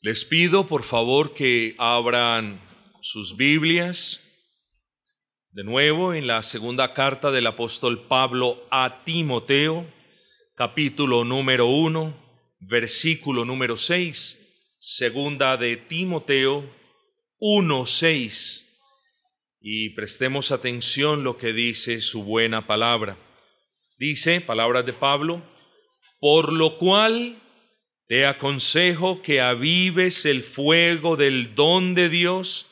Les pido por favor que abran sus Biblias de nuevo en la segunda carta del apóstol Pablo a Timoteo, capítulo número 1, versículo número 6, segunda de Timoteo 1:6, y prestemos atención lo que dice su buena palabra. Dice, palabras de Pablo: por lo cual te aconsejo que avives el fuego del don de Dios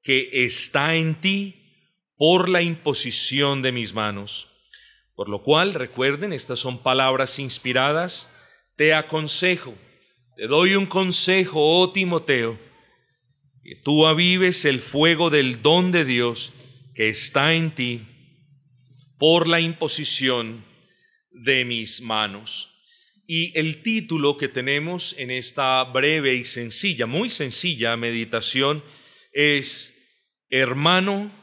que está en ti por la imposición de mis manos. Por lo cual, recuerden, estas son palabras inspiradas. Te aconsejo, te doy un consejo, oh Timoteo, que tú avives el fuego del don de Dios que está en ti por la imposición de mis manos. Y el título que tenemos en esta breve y sencilla, muy sencilla meditación es: hermano,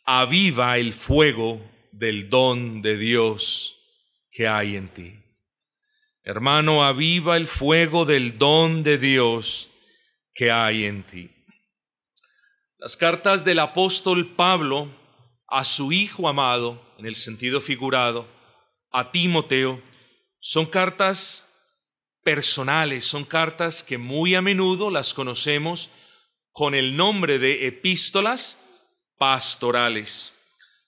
aviva el fuego del don de Dios que hay en ti. Hermano, aviva el fuego del don de Dios que hay en ti. Las cartas del apóstol Pablo a su hijo amado, en el sentido figurado, a Timoteo, son cartas personales, son cartas que muy a menudo las conocemos con el nombre de epístolas pastorales.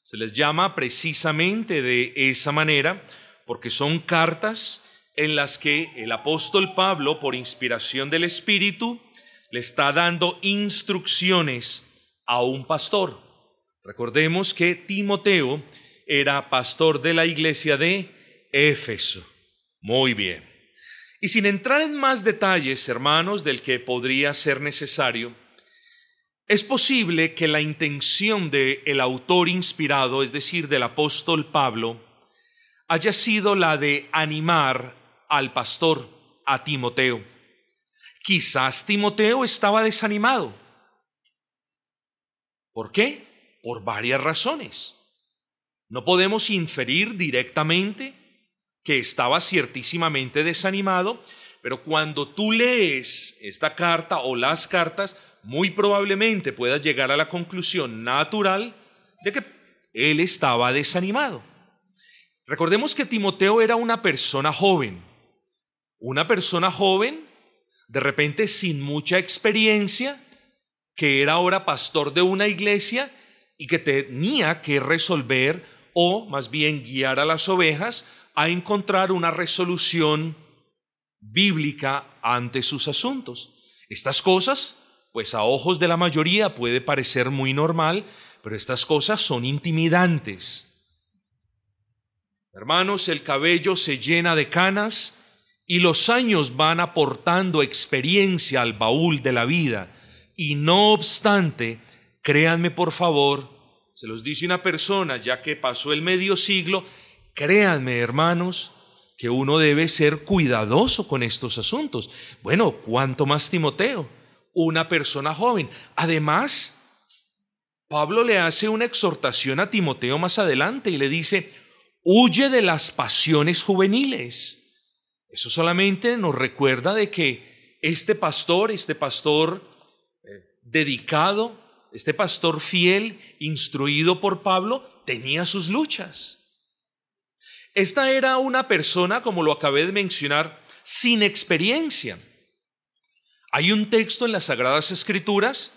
Se les llama precisamente de esa manera porque son cartas en las que el apóstol Pablo, por inspiración del Espíritu, le está dando instrucciones a un pastor. Recordemos que Timoteo era pastor de la iglesia de Éfeso. Muy bien. Y sin entrar en más detalles, hermanos, del que podría ser necesario, es posible que la intención del autor inspirado, es decir, del apóstol Pablo, haya sido la de animar al pastor, a Timoteo. Quizás Timoteo estaba desanimado. ¿Por qué? Por varias razones. No podemos inferir directamente que estaba ciertísimamente desanimado, pero cuando tú lees esta carta o las cartas, muy probablemente puedas llegar a la conclusión natural de que él estaba desanimado. Recordemos que Timoteo era una persona joven, de repente sin mucha experiencia, que era ahora pastor de una iglesia y que tenía que resolver, o más bien guiar a las ovejas a encontrar una resolución bíblica ante sus asuntos. Estas cosas, pues a ojos de la mayoría puede parecer muy normal, pero estas cosas son intimidantes. Hermanos, el cabello se llena de canas y los años van aportando experiencia al baúl de la vida. Y no obstante, créanme por favor, se los dice una persona ya que pasó el medio siglo, créanme, hermanos, que uno debe ser cuidadoso con estos asuntos. Bueno, ¿cuánto más Timoteo? Una persona joven. Además, Pablo le hace una exhortación a Timoteo más adelante y le dice: huye de las pasiones juveniles. Eso solamente nos recuerda de que este pastor dedicado, este pastor fiel, instruido por Pablo, tenía sus luchas. Esta era una persona, como lo acabé de mencionar, sin experiencia. Hay un texto en las Sagradas Escrituras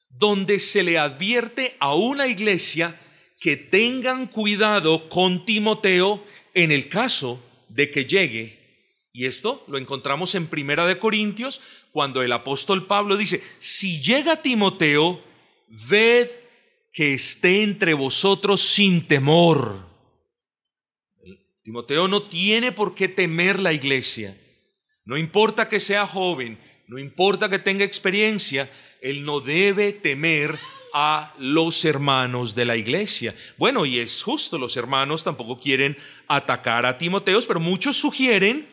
donde se le advierte a una iglesia que tengan cuidado con Timoteo en el caso de que llegue. Y esto lo encontramos en 1 Corintios, cuando el apóstol Pablo dice: si llega Timoteo, ved que esté entre vosotros sin temor. Timoteo no tiene por qué temer la iglesia. No importa que sea joven, no importa que tenga experiencia, él no debe temer a los hermanos de la iglesia. Bueno, y es justo, los hermanos tampoco quieren atacar a Timoteo, pero muchos sugieren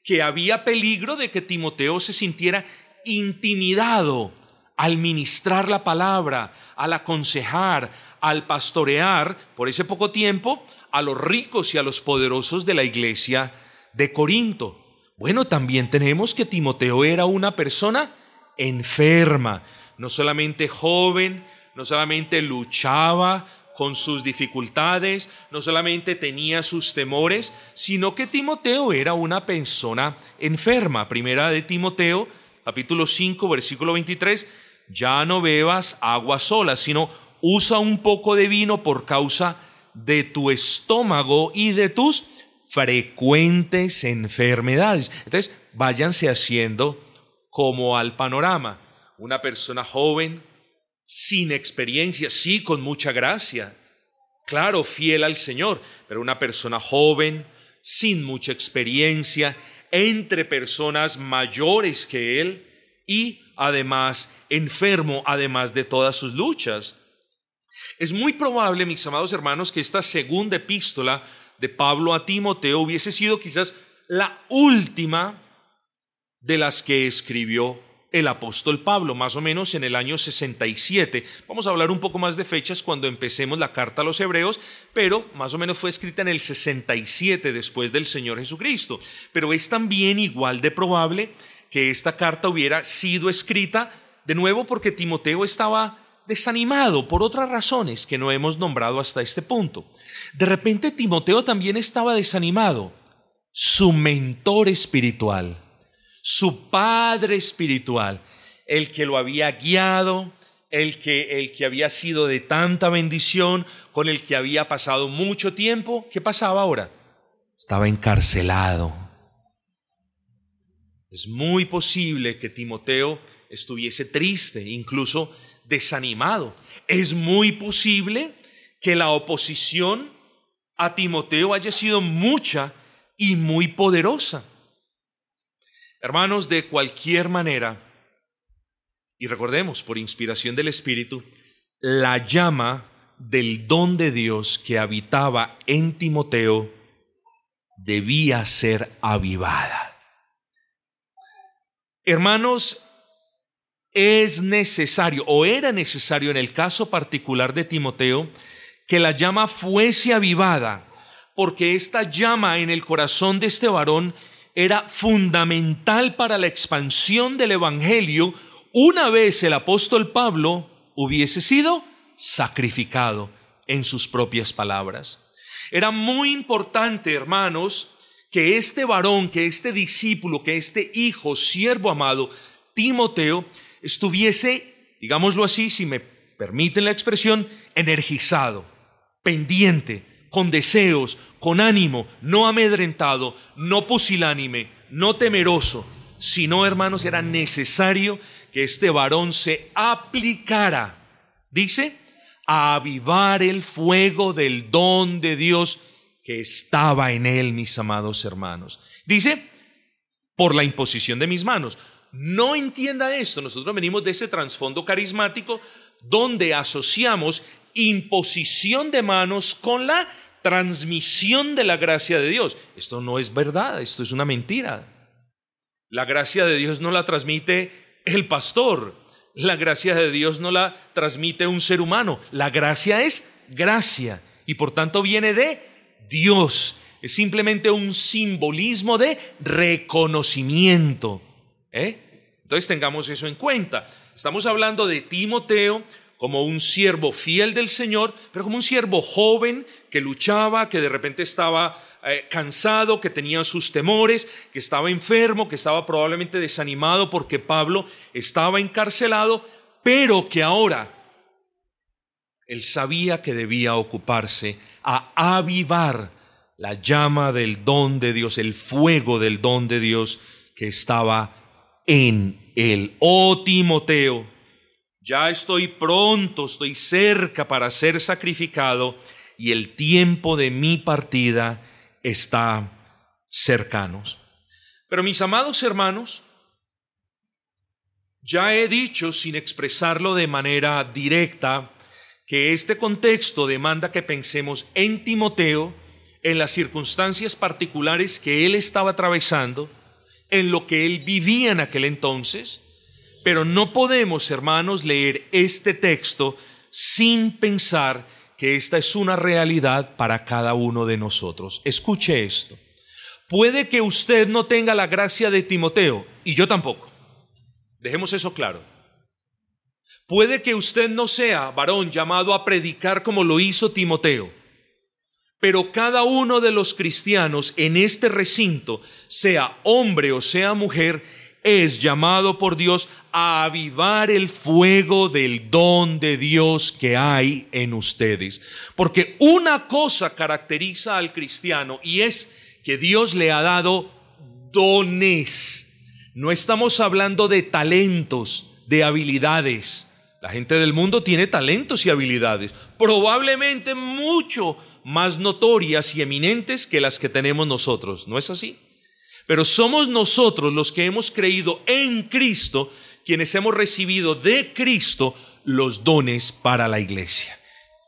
que había peligro de que Timoteo se sintiera intimidado al ministrar la palabra, al aconsejar, al pastorear por ese poco tiempo a los ricos y a los poderosos de la iglesia de Corinto. Bueno, también tenemos que Timoteo era una persona enferma. No solamente joven, no solamente luchaba con sus dificultades, no solamente tenía sus temores, sino que Timoteo era una persona enferma. Primera de Timoteo, capítulo 5, versículo 23, ya no bebas agua sola, sino usa un poco de vino por causa de tu estómago y de tus frecuentes enfermedades. Entonces, váyanse haciendo como al panorama. Una persona joven, sin experiencia, sí, con mucha gracia, claro, fiel al Señor, pero una persona joven, sin mucha experiencia, entre personas mayores que él y además enfermo, además de todas sus luchas. Es muy probable, mis amados hermanos, que esta segunda epístola de Pablo a Timoteo hubiese sido quizás la última de las que escribió el apóstol Pablo, más o menos en el año 67. Vamos a hablar un poco más de fechas cuando empecemos la carta a los Hebreos, pero más o menos fue escrita en el 67 después del Señor Jesucristo. Pero es también igual de probable que esta carta hubiera sido escrita de nuevo porque Timoteo estaba desanimado por otras razones que no hemos nombrado hasta este punto. De repente Timoteo también estaba desanimado. Su mentor espiritual, su padre espiritual, el que lo había guiado, el que había sido de tanta bendición, con el que había pasado mucho tiempo, ¿qué pasaba ahora? Estaba encarcelado. Es muy posible que Timoteo estuviese triste, incluso desanimado. Es muy posible que la oposición a Timoteo haya sido mucha y muy poderosa. Hermanos, de cualquier manera, y recordemos, por inspiración del Espíritu, la llama del don de Dios que habitaba en Timoteo debía ser avivada. Hermanos, es necesario, o era necesario en el caso particular de Timoteo, que la llama fuese avivada, porque esta llama en el corazón de este varón era fundamental para la expansión del Evangelio una vez el apóstol Pablo hubiese sido sacrificado, en sus propias palabras. Era muy importante, hermanos, que este varón, que este discípulo, que este hijo, siervo amado, Timoteo, estuviese, digámoslo así, si me permiten la expresión, energizado, pendiente, con deseos, con ánimo, no amedrentado, no pusilánime, no temeroso, sino, hermanos, era necesario que este varón se aplicara, dice, a avivar el fuego del don de Dios que estaba en él, mis amados hermanos. Dice, por la imposición de mis manos. No entienda esto, nosotros venimos de ese trasfondo carismático donde asociamos imposición de manos con la transmisión de la gracia de Dios. Esto no es verdad, esto es una mentira. La gracia de Dios no la transmite el pastor, la gracia de Dios no la transmite un ser humano. La gracia es gracia y por tanto viene de Dios. Es simplemente un simbolismo de reconocimiento. Entonces tengamos eso en cuenta. Estamos hablando de Timoteo como un siervo fiel del Señor, pero como un siervo joven que luchaba, que de repente estaba cansado, que tenía sus temores, que estaba enfermo, que estaba probablemente desanimado porque Pablo estaba encarcelado, pero que ahora él sabía que debía ocuparse a avivar la llama del don de Dios, el fuego del don de Dios que estaba en él. Oh Timoteo, ya estoy pronto, estoy cerca para ser sacrificado y el tiempo de mi partida está cercano. Pero mis amados hermanos, ya he dicho sin expresarlo de manera directa que este contexto demanda que pensemos en Timoteo, en las circunstancias particulares que él estaba atravesando, en lo que él vivía en aquel entonces. Pero no podemos, hermanos, leer este texto sin pensar que esta es una realidad para cada uno de nosotros. Escuche esto. Puede que usted no tenga la gracia de Timoteo, y yo tampoco. Dejemos eso claro. Puede que usted no sea varón llamado a predicar como lo hizo Timoteo, pero cada uno de los cristianos en este recinto, sea hombre o sea mujer, es llamado por Dios a avivar el fuego del don de Dios que hay en ustedes. Porque una cosa caracteriza al cristiano y es que Dios le ha dado dones. No estamos hablando de talentos, de habilidades. La gente del mundo tiene talentos y habilidades, probablemente mucho más notorias y eminentes que las que tenemos nosotros. ¿No es así? Pero somos nosotros los que hemos creído en Cristo, quienes hemos recibido de Cristo los dones para la iglesia.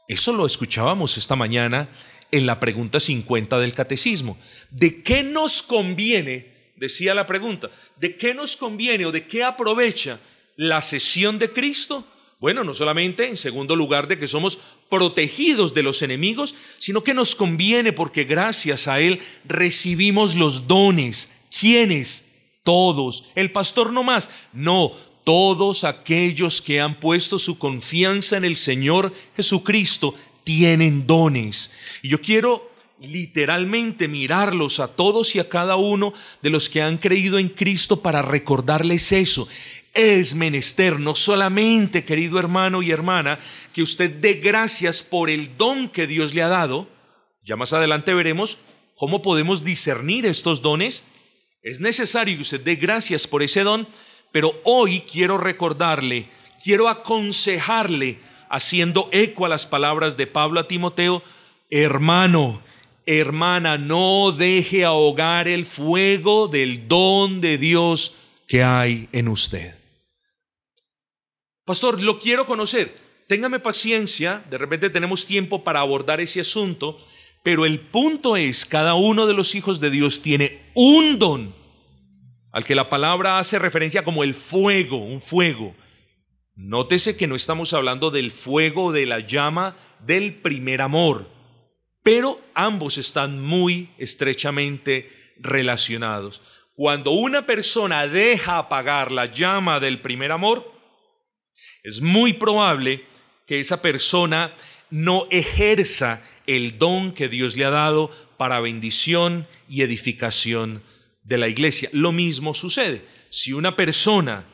Eso lo escuchábamos esta mañana en la pregunta 50 del Catecismo. ¿De qué nos conviene? Decía la pregunta. ¿De qué nos conviene o de qué aprovecha la cesión de Cristo? Bueno, no solamente en segundo lugar de que somos protegidos de los enemigos, sino que nos conviene porque gracias a Él recibimos los dones. ¿Quiénes? Todos. El pastor no más. No, todos aquellos que han puesto su confianza en el Señor Jesucristo tienen dones. Y yo quiero literalmente mirarlos a todos y a cada uno de los que han creído en Cristo para recordarles eso. Es menester no solamente, querido hermano y hermana, que usted dé gracias por el don que Dios le ha dado. Ya más adelante veremos cómo podemos discernir estos dones. Es necesario que usted dé gracias por ese don, pero hoy quiero recordarle, quiero aconsejarle, haciendo eco a las palabras de Pablo a Timoteo: hermano, hermana, no deje ahogar el fuego del don de Dios que hay en usted. Pastor, lo quiero conocer. Téngame paciencia, de repente tenemos tiempo para abordar ese asunto, pero el punto es, cada uno de los hijos de Dios tiene un don, al que la palabra hace referencia como el fuego, un fuego. Nótese que no estamos hablando del fuego, de la llama del primer amor, pero ambos están muy estrechamente relacionados. Cuando una persona deja apagar la llama del primer amor, es muy probable que esa persona no ejerza el don que Dios le ha dado para bendición y edificación de la iglesia. Lo mismo sucede. Si una persona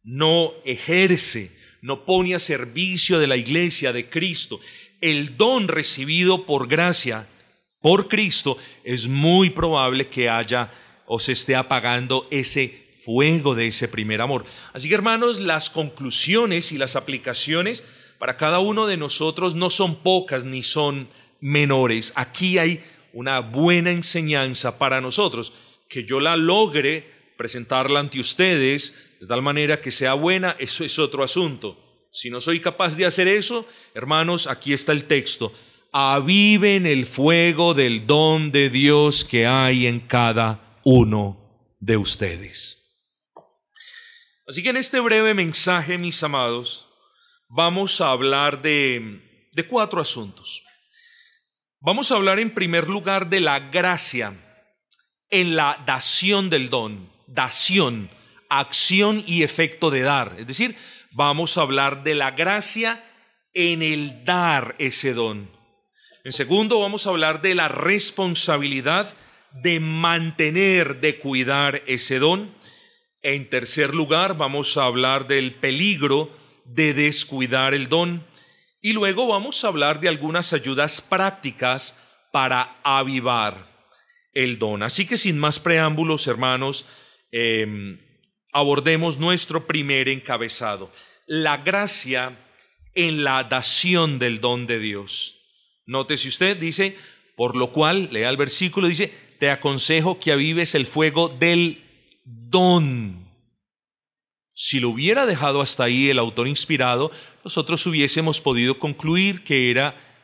no ejerce, no pone a servicio de la iglesia de Cristo el don recibido por gracia, por Cristo, es muy probable que haya o se esté apagando ese fuego de ese primer amor. Así que, hermanos, las conclusiones y las aplicaciones para cada uno de nosotros no son pocas ni son menores. Aquí hay una buena enseñanza para nosotros. Que yo la logre presentarla ante ustedes de tal manera que sea buena, eso es otro asunto. Si no soy capaz de hacer eso, hermanos, aquí está el texto: aviven el fuego del don de Dios que hay en cada uno de ustedes. Así que en este breve mensaje, mis amados, vamos a hablar de 4 asuntos. Vamos a hablar en primer lugar de la gracia en la dación del don. Dación, acción y efecto de dar. Es decir, vamos a hablar de la gracia en el dar ese don. En segundo, vamos a hablar de la responsabilidad de mantener, de cuidar ese don. En tercer lugar, vamos a hablar del peligro de descuidar el don. Y luego vamos a hablar de algunas ayudas prácticas para avivar el don. Así que sin más preámbulos, hermanos, abordemos nuestro primer encabezado: la gracia en la dación del don de Dios. Nótese usted, dice, por lo cual, lea el versículo, dice: te aconsejo que avives el fuego del don. Si lo hubiera dejado hasta ahí el autor inspirado, nosotros hubiésemos podido concluir que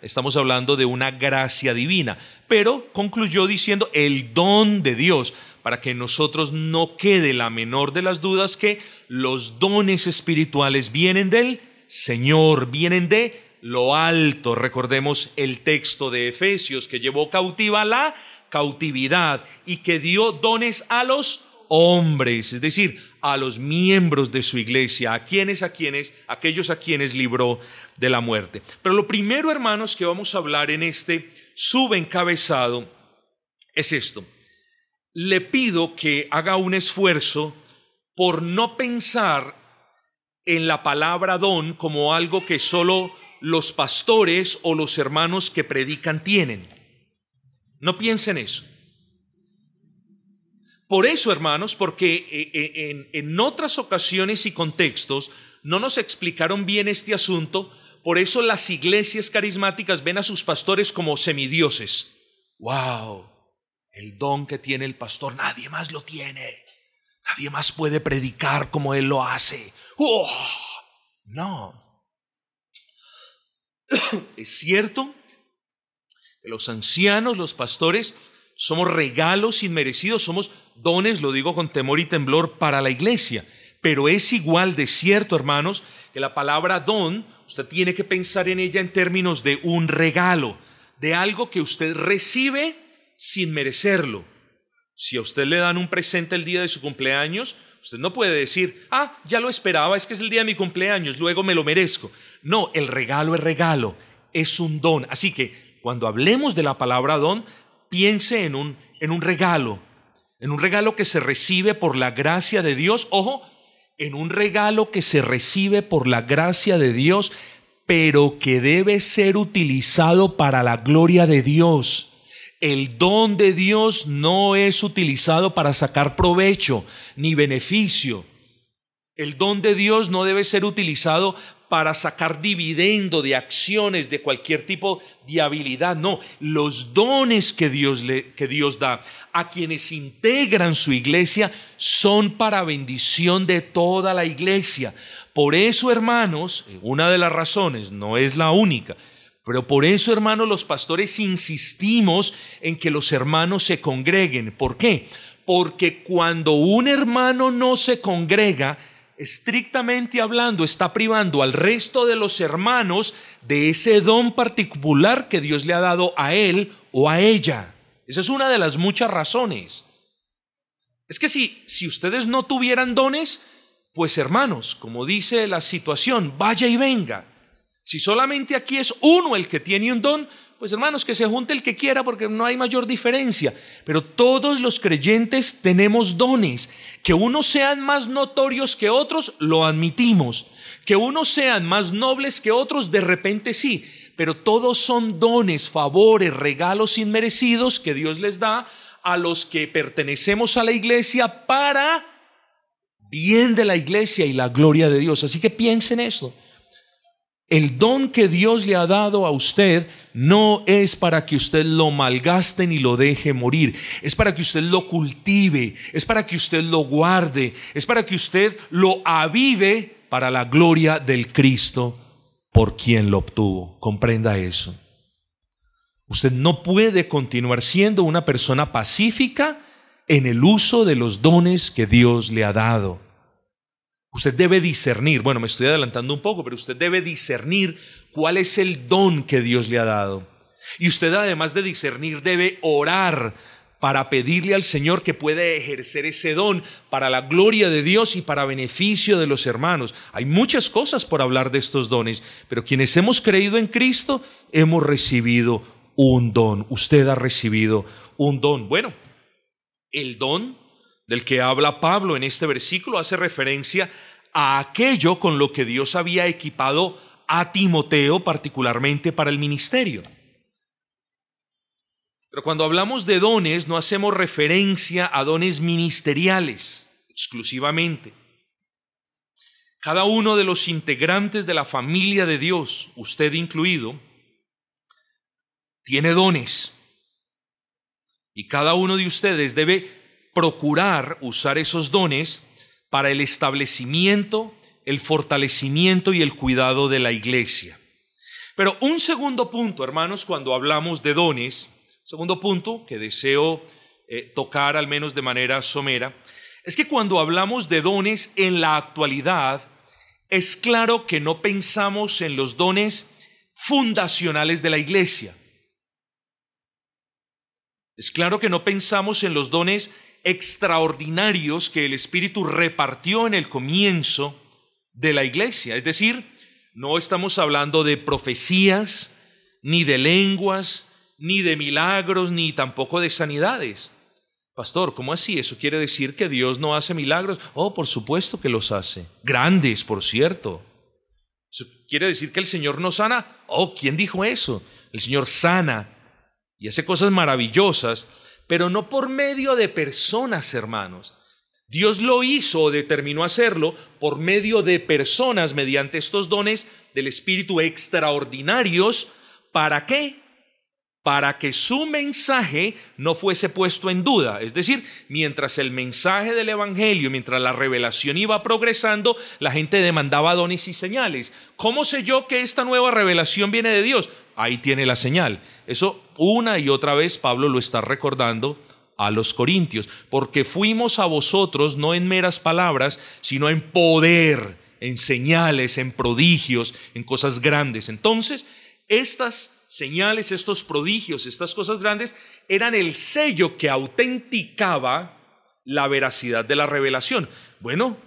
estamos hablando de una gracia divina, pero concluyó diciendo el don de Dios, para que nosotros no quede la menor de las dudas que los dones espirituales vienen del Señor, vienen de lo alto. Recordemos el texto de Efesios que llevó cautiva la cautividad y que dio dones a los hombres, es decir, a los miembros de su iglesia, aquellos a quienes libró de la muerte. Pero lo primero, hermanos, que vamos a hablar en este subencabezado es esto. Le pido que haga un esfuerzo por no pensar en la palabra don como algo que solo los pastores o los hermanos que predican tienen. No piensen eso. Por eso, hermanos, porque en otras ocasiones y contextos no nos explicaron bien este asunto, por eso las iglesias carismáticas ven a sus pastores como semidioses. ¡Wow! El don que tiene el pastor, nadie más lo tiene. Nadie más puede predicar como él lo hace. ¡Oh! No. Es cierto que los ancianos, los pastores, somos regalos inmerecidos, somos dones, lo digo con temor y temblor, para la iglesia. Pero es igual de cierto, hermanos, que la palabra don, usted tiene que pensar en ella en términos de un regalo, de algo que usted recibe sin merecerlo. Si a usted le dan un presente el día de su cumpleaños, usted no puede decir, ya lo esperaba, es que es el día de mi cumpleaños, luego me lo merezco. No, el regalo es regalo, es un don. Así que cuando hablemos de la palabra don, piense en un regalo que se recibe por la gracia de Dios. Ojo, en un regalo que se recibe por la gracia de Dios, pero que debe ser utilizado para la gloria de Dios. El don de Dios no es utilizado para sacar provecho ni beneficio. El don de Dios no debe ser utilizado para sacar dividendo de acciones de cualquier tipo de habilidad. No, los dones que Dios da a quienes integran su iglesia son para bendición de toda la iglesia. Por eso, hermanos, una de las razones, no es la única, pero por eso, hermanos, los pastores insistimos en que los hermanos se congreguen. ¿Por qué? Porque cuando un hermano no se congrega, estrictamente hablando, está privando al resto de los hermanos de ese don particular que Dios le ha dado a él o a ella. Esa es una de las muchas razones. Es que si ustedes no tuvieran dones, pues hermanos, como dice la situación, vaya y venga. Si solamente aquí es uno el que tiene un don, pues hermanos, que se junte el que quiera porque no hay mayor diferencia. Pero todos los creyentes tenemos dones. Que unos sean más notorios que otros, lo admitimos. Que unos sean más nobles que otros, de repente sí. Pero todos son dones, favores, regalos inmerecidos que Dios les da a los que pertenecemos a la iglesia para bien de la iglesia y la gloria de Dios. Así que piensen esto. El don que Dios le ha dado a usted no es para que usted lo malgaste ni lo deje morir. Es para que usted lo cultive, es para que usted lo guarde, es para que usted lo avive para la gloria del Cristo por quien lo obtuvo. Comprenda eso. Usted no puede continuar siendo una persona pacífica en el uso de los dones que Dios le ha dado. Usted debe discernir, me estoy adelantando un poco, pero usted debe discernir cuál es el don que Dios le ha dado. Y usted, además de discernir, debe orar para pedirle al Señor que pueda ejercer ese don para la gloria de Dios y para beneficio de los hermanos. Hay muchas cosas por hablar de estos dones, pero quienes hemos creído en Cristo hemos recibido un don. Usted ha recibido un don. El don del que habla Pablo en este versículo hace referencia a aquello con lo que Dios había equipado a Timoteo, particularmente para el ministerio. Pero cuando hablamos de dones, no hacemos referencia a dones ministeriales exclusivamente. Cada uno de los integrantes de la familia de Dios, usted incluido, tiene dones. Y cada uno de ustedes debe procurar usar esos dones para el establecimiento, el fortalecimiento y el cuidado de la iglesia. Pero un segundo punto, hermanos, cuando hablamos de dones, segundo punto que deseo tocar al menos de manera somera, es que cuando hablamos de dones en la actualidad, es claro que no pensamos en los dones fundacionales de la iglesia. Es claro que no pensamos en los dones extraordinarios que el Espíritu repartió en el comienzo de la iglesia. Es decir, no estamos hablando de profecías, ni de lenguas, ni de milagros, ni tampoco de sanidades. Pastor, ¿cómo así? ¿Eso quiere decir que Dios no hace milagros? Oh, por supuesto que los hace. Grandes, por cierto. ¿Eso quiere decir que el Señor no sana? Oh, ¿quién dijo eso? El Señor sana y hace cosas maravillosas, pero no por medio de personas, hermanos. Dios lo hizo o determinó hacerlo por medio de personas mediante estos dones del Espíritu extraordinarios. ¿Para qué? Para que su mensaje no fuese puesto en duda. Es decir, mientras el mensaje del Evangelio, mientras la revelación iba progresando, la gente demandaba dones y señales. ¿Cómo sé yo que esta nueva revelación viene de Dios? Ahí tiene la señal. Eso una y otra vez Pablo lo está recordando a los corintios. Porque fuimos a vosotros no en meras palabras, sino en poder, en señales, en prodigios, en cosas grandes. Entonces, estas señales, estos prodigios, estas cosas grandes eran el sello que autenticaba la veracidad de la revelación. Bueno,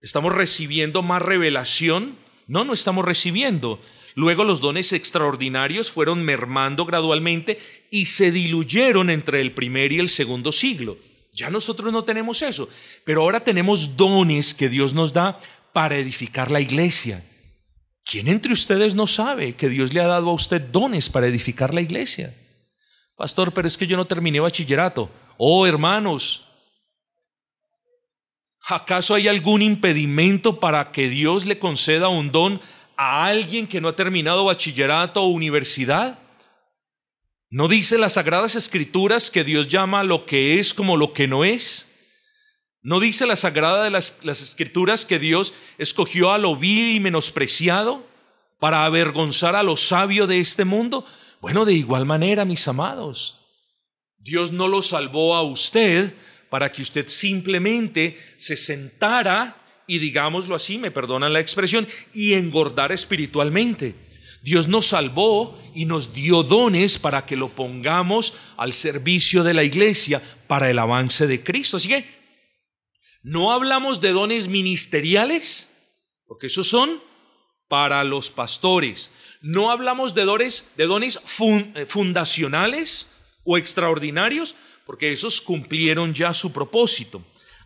¿estamos recibiendo más revelación? No, no estamos recibiendo. Luego los dones extraordinarios fueron mermando gradualmente y se diluyeron entre el primer y el segundo siglo. Ya nosotros no tenemos eso, pero ahora tenemos dones que Dios nos da para edificar la iglesia. ¿Quién entre ustedes no sabe que Dios le ha dado a usted dones para edificar la iglesia? Pastor, pero es que yo no terminé bachillerato. Oh, hermanos, ¿acaso hay algún impedimento para que Dios le conceda un don a alguien que no ha terminado bachillerato o universidad? ¿No dice las Sagradas Escrituras que Dios llama lo que es como lo que no es? ¿No dice la Sagrada de las Escrituras que Dios escogió a lo vil y menospreciado para avergonzar a lo sabio de este mundo? Bueno, de igual manera, mis amados, Dios no lo salvó a usted para que usted simplemente se sentara y, digámoslo así, me perdonan la expresión, y engordara espiritualmente. Dios nos salvó y nos dio dones para que lo pongamos al servicio de la iglesia para el avance de Cristo. Así que no hablamos de dones ministeriales, porque esos son para los pastores. No hablamos de dones fundacionales o extraordinarios, porque esos cumplieron ya su propósito.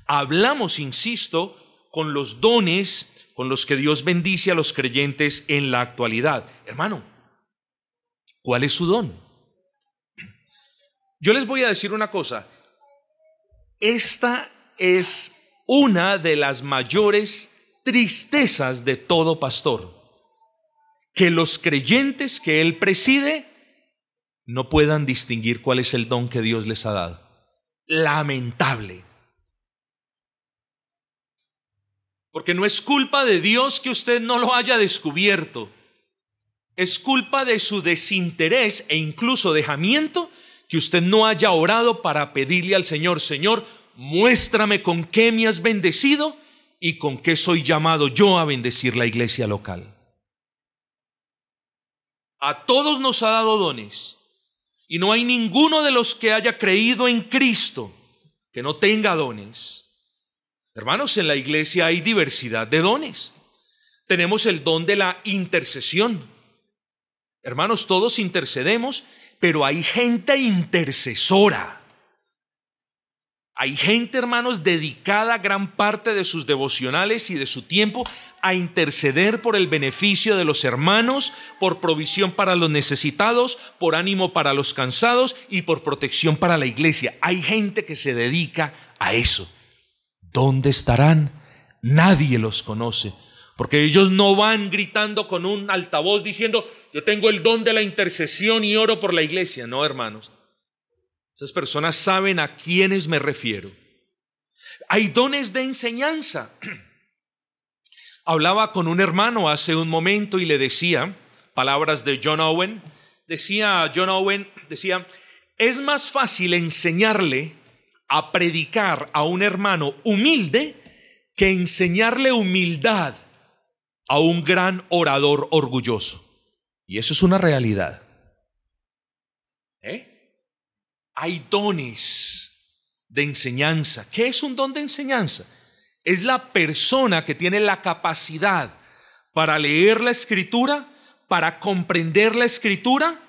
Hablamos, insisto, con los dones con los que Dios bendice a los creyentes en la actualidad. Hermano, ¿cuál es su don? Yo les voy a decir una cosa. Esta es una de las mayores tristezas de todo pastor, que los creyentes que él preside no puedan distinguir cuál es el don que Dios les ha dado. Lamentable. Porque no es culpa de Dios que usted no lo haya descubierto. Es culpa de su desinterés e incluso dejamiento que usted no haya orado para pedirle al Señor: Señor, muéstrame con qué me has bendecido y con qué soy llamado yo a bendecir la iglesia local. A todos nos ha dado dones y no hay ninguno de los que haya creído en Cristo que no tenga dones. Hermanos, en la iglesia hay diversidad de dones. Tenemos el don de la intercesión. Hermanos, todos intercedemos, pero hay gente intercesora. Hay gente, hermanos, dedicada gran parte de sus devocionales y de su tiempo a interceder por el beneficio de los hermanos, por provisión para los necesitados, por ánimo para los cansados y por protección para la iglesia. Hay gente que se dedica a eso. ¿Dónde estarán? Nadie los conoce, porque ellos no van gritando con un altavoz diciendo: yo tengo el don de la intercesión y oro por la iglesia. No, hermanos. Esas personas saben a quiénes me refiero. Hay dones de enseñanza. Hablaba con un hermano hace un momento y le decía, palabras de John Owen, decía, es más fácil enseñarle a predicar a un hermano humilde que enseñarle humildad a un gran orador orgulloso. Y eso es una realidad. Hay dones de enseñanza. ¿Qué es un don de enseñanza? Es la persona que tiene la capacidad para leer la Escritura, para comprender la Escritura,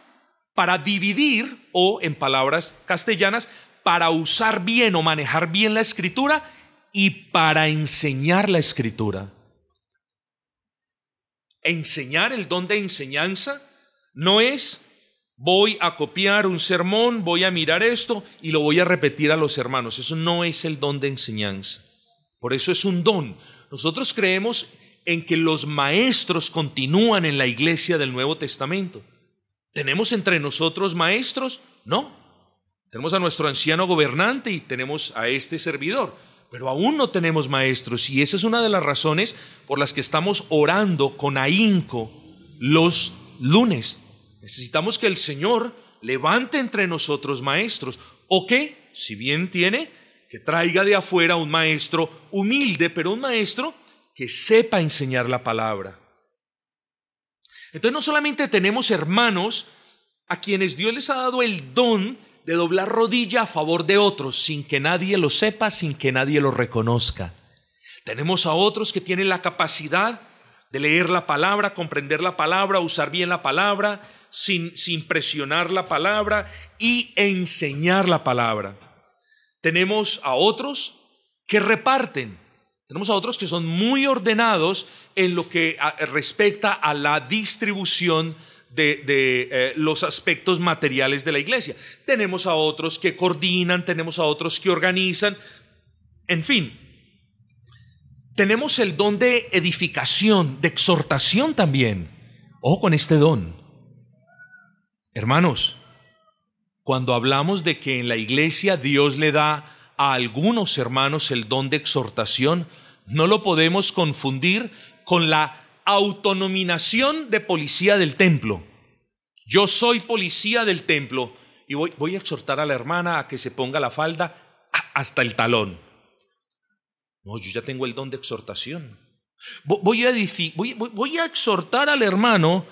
para dividir, o en palabras castellanas, para usar bien o manejar bien la Escritura y para enseñar la Escritura. Enseñar, el don de enseñanza, no es voy a copiar un sermón, voy a mirar esto y lo voy a repetir a los hermanos. Eso no es el don de enseñanza. Por eso es un don. Nosotros creemos en que los maestros continúan en la iglesia del Nuevo Testamento. ¿Tenemos entre nosotros maestros? No. Tenemos a nuestro anciano gobernante y tenemos a este servidor, pero aún no tenemos maestros, y esa es una de las razones por las que estamos orando con ahínco los lunes. Necesitamos que el Señor levante entre nosotros maestros, o que, si bien tiene, que traiga de afuera un maestro humilde, pero un maestro que sepa enseñar la palabra. Entonces no solamente tenemos hermanos a quienes Dios les ha dado el don de doblar rodilla a favor de otros, sin que nadie lo sepa, sin que nadie lo reconozca. Tenemos a otros que tienen la capacidad de leer la palabra, comprender la palabra, usar bien la palabra, sin presionar la palabra y enseñar la palabra. Tenemos a otros que reparten. Tenemos a otros que son muy ordenados en lo que respecta a la distribución de los aspectos materiales de la iglesia. Tenemos a otros que coordinan, tenemos a otros que organizan, en fin. Tenemos el don de edificación, de exhortación también. Ojo con este don. Hermanos, cuando hablamos de que en la iglesia Dios le da a algunos hermanos el don de exhortación, no lo podemos confundir con la autonominación de policía del templo. Yo soy policía del templo y voy a exhortar a la hermana a que se ponga la falda hasta el talón. No, yo ya tengo el don de exhortación. Voy a exhortar al hermano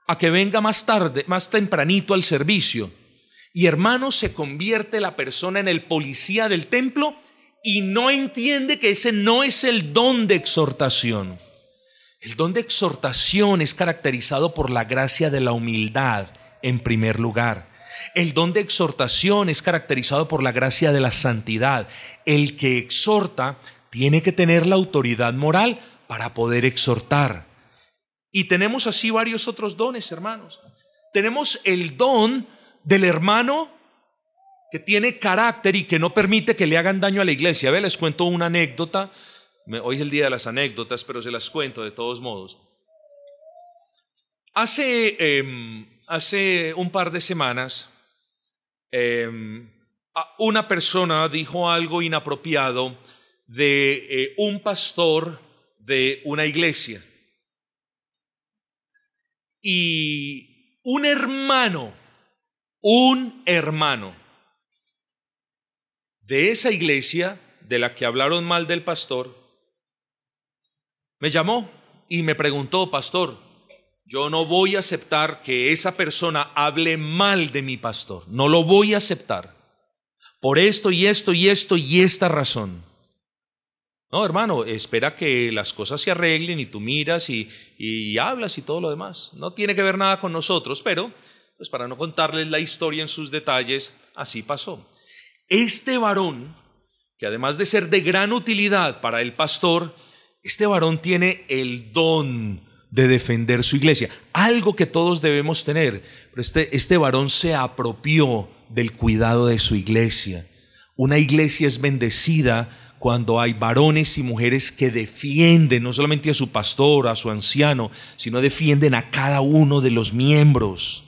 a que venga más tarde, más tempranito al servicio. Y hermano, se convierte la persona en el policía del templo y no entiende que ese no es el don de exhortación. El don de exhortación es caracterizado por la gracia de la humildad en primer lugar. El don de exhortación es caracterizado por la gracia de la santidad. El que exhorta tiene que tener la autoridad moral para poder exhortar. Y tenemos así varios otros dones, hermanos. Tenemos el don del hermano que tiene carácter y que no permite que le hagan daño a la iglesia. A ver, les cuento una anécdota. Hoy es el día de las anécdotas, pero se las cuento de todos modos. Hace un par de semanas, una persona dijo algo inapropiado de un pastor de una iglesia. Y un hermano de esa iglesia de la que hablaron mal del pastor, me llamó y me preguntó: pastor, yo no voy a aceptar que esa persona hable mal de mi pastor, no lo voy a aceptar, por esto y esto y esto y esta razón. No, hermano, espera que las cosas se arreglen y tú miras y hablas y todo lo demás. No tiene que ver nada con nosotros, pero pues para no contarles la historia en sus detalles, así pasó. Este varón, que además de ser de gran utilidad para el pastor, este varón tiene el don de defender su iglesia, algo que todos debemos tener, pero este varón se apropió del cuidado de su iglesia. Una iglesia es bendecida cuando hay varones y mujeres que defienden no solamente a su pastor, a su anciano, sino defienden a cada uno de los miembros.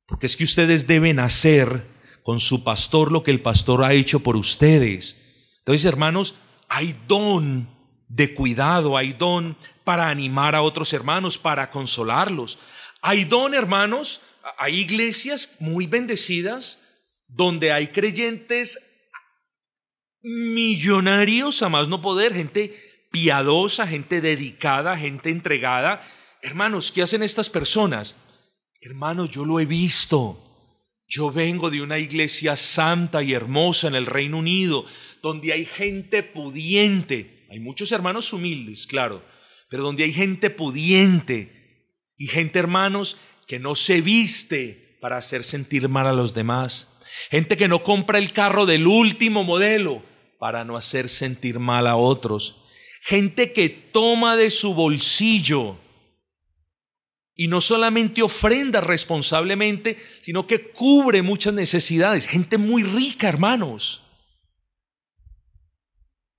Porque es que ustedes deben hacer con su pastor lo que el pastor ha hecho por ustedes. Entonces, hermanos, hay don de cuidado, hay don para animar a otros hermanos, para consolarlos. Hay don, hermanos, hay iglesias muy bendecidas donde hay creyentes millonarios a más no poder, gente piadosa, gente dedicada, gente entregada. Hermanos, ¿qué hacen estas personas? Hermanos, yo lo he visto. Yo vengo de una iglesia santa y hermosa en el Reino Unido, donde hay gente pudiente. Hay muchos hermanos humildes, claro, pero donde hay gente pudiente y gente, hermanos, que no se viste para hacer sentir mal a los demás. Gente que no compra el carro del último modelo para no hacer sentir mal a otros. Gente que toma de su bolsillo y no solamente ofrenda responsablemente, sino que cubre muchas necesidades. Gente muy rica, hermanos.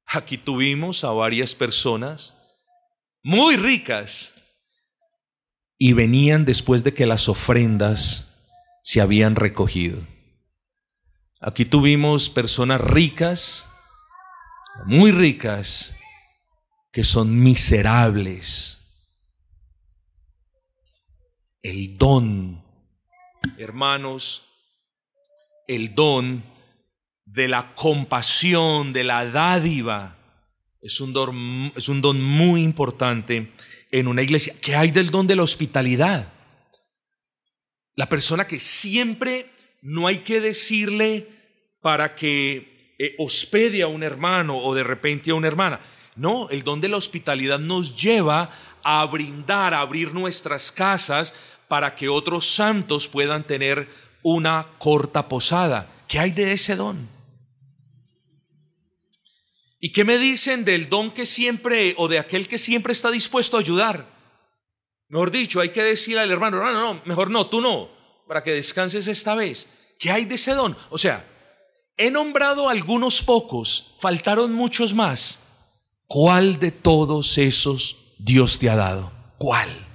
Aquí tuvimos a varias personas muy ricas y venían después de que las ofrendas se habían recogido. Aquí tuvimos personas ricas, muy ricas, que son miserables. El don, hermanos, el don de la compasión, de la dádiva, es un don muy importante en una iglesia. ¿Qué hay del don de la hospitalidad? La persona que siempre no hay que decirle para que hospede a un hermano o de repente a una hermana. No, el don de la hospitalidad nos lleva a brindar, a abrir nuestras casas para que otros santos puedan tener una corta posada. ¿Qué hay de ese don? ¿Y qué me dicen del don que siempre, o de aquel que siempre está dispuesto a ayudar? Mejor dicho, hay que decirle al hermano, no, mejor no, tú no, para que descanses esta vez. ¿Qué hay de ese don? O sea, he nombrado algunos pocos, faltaron muchos más. ¿Cuál de todos esos Dios te ha dado? ¿Cuál?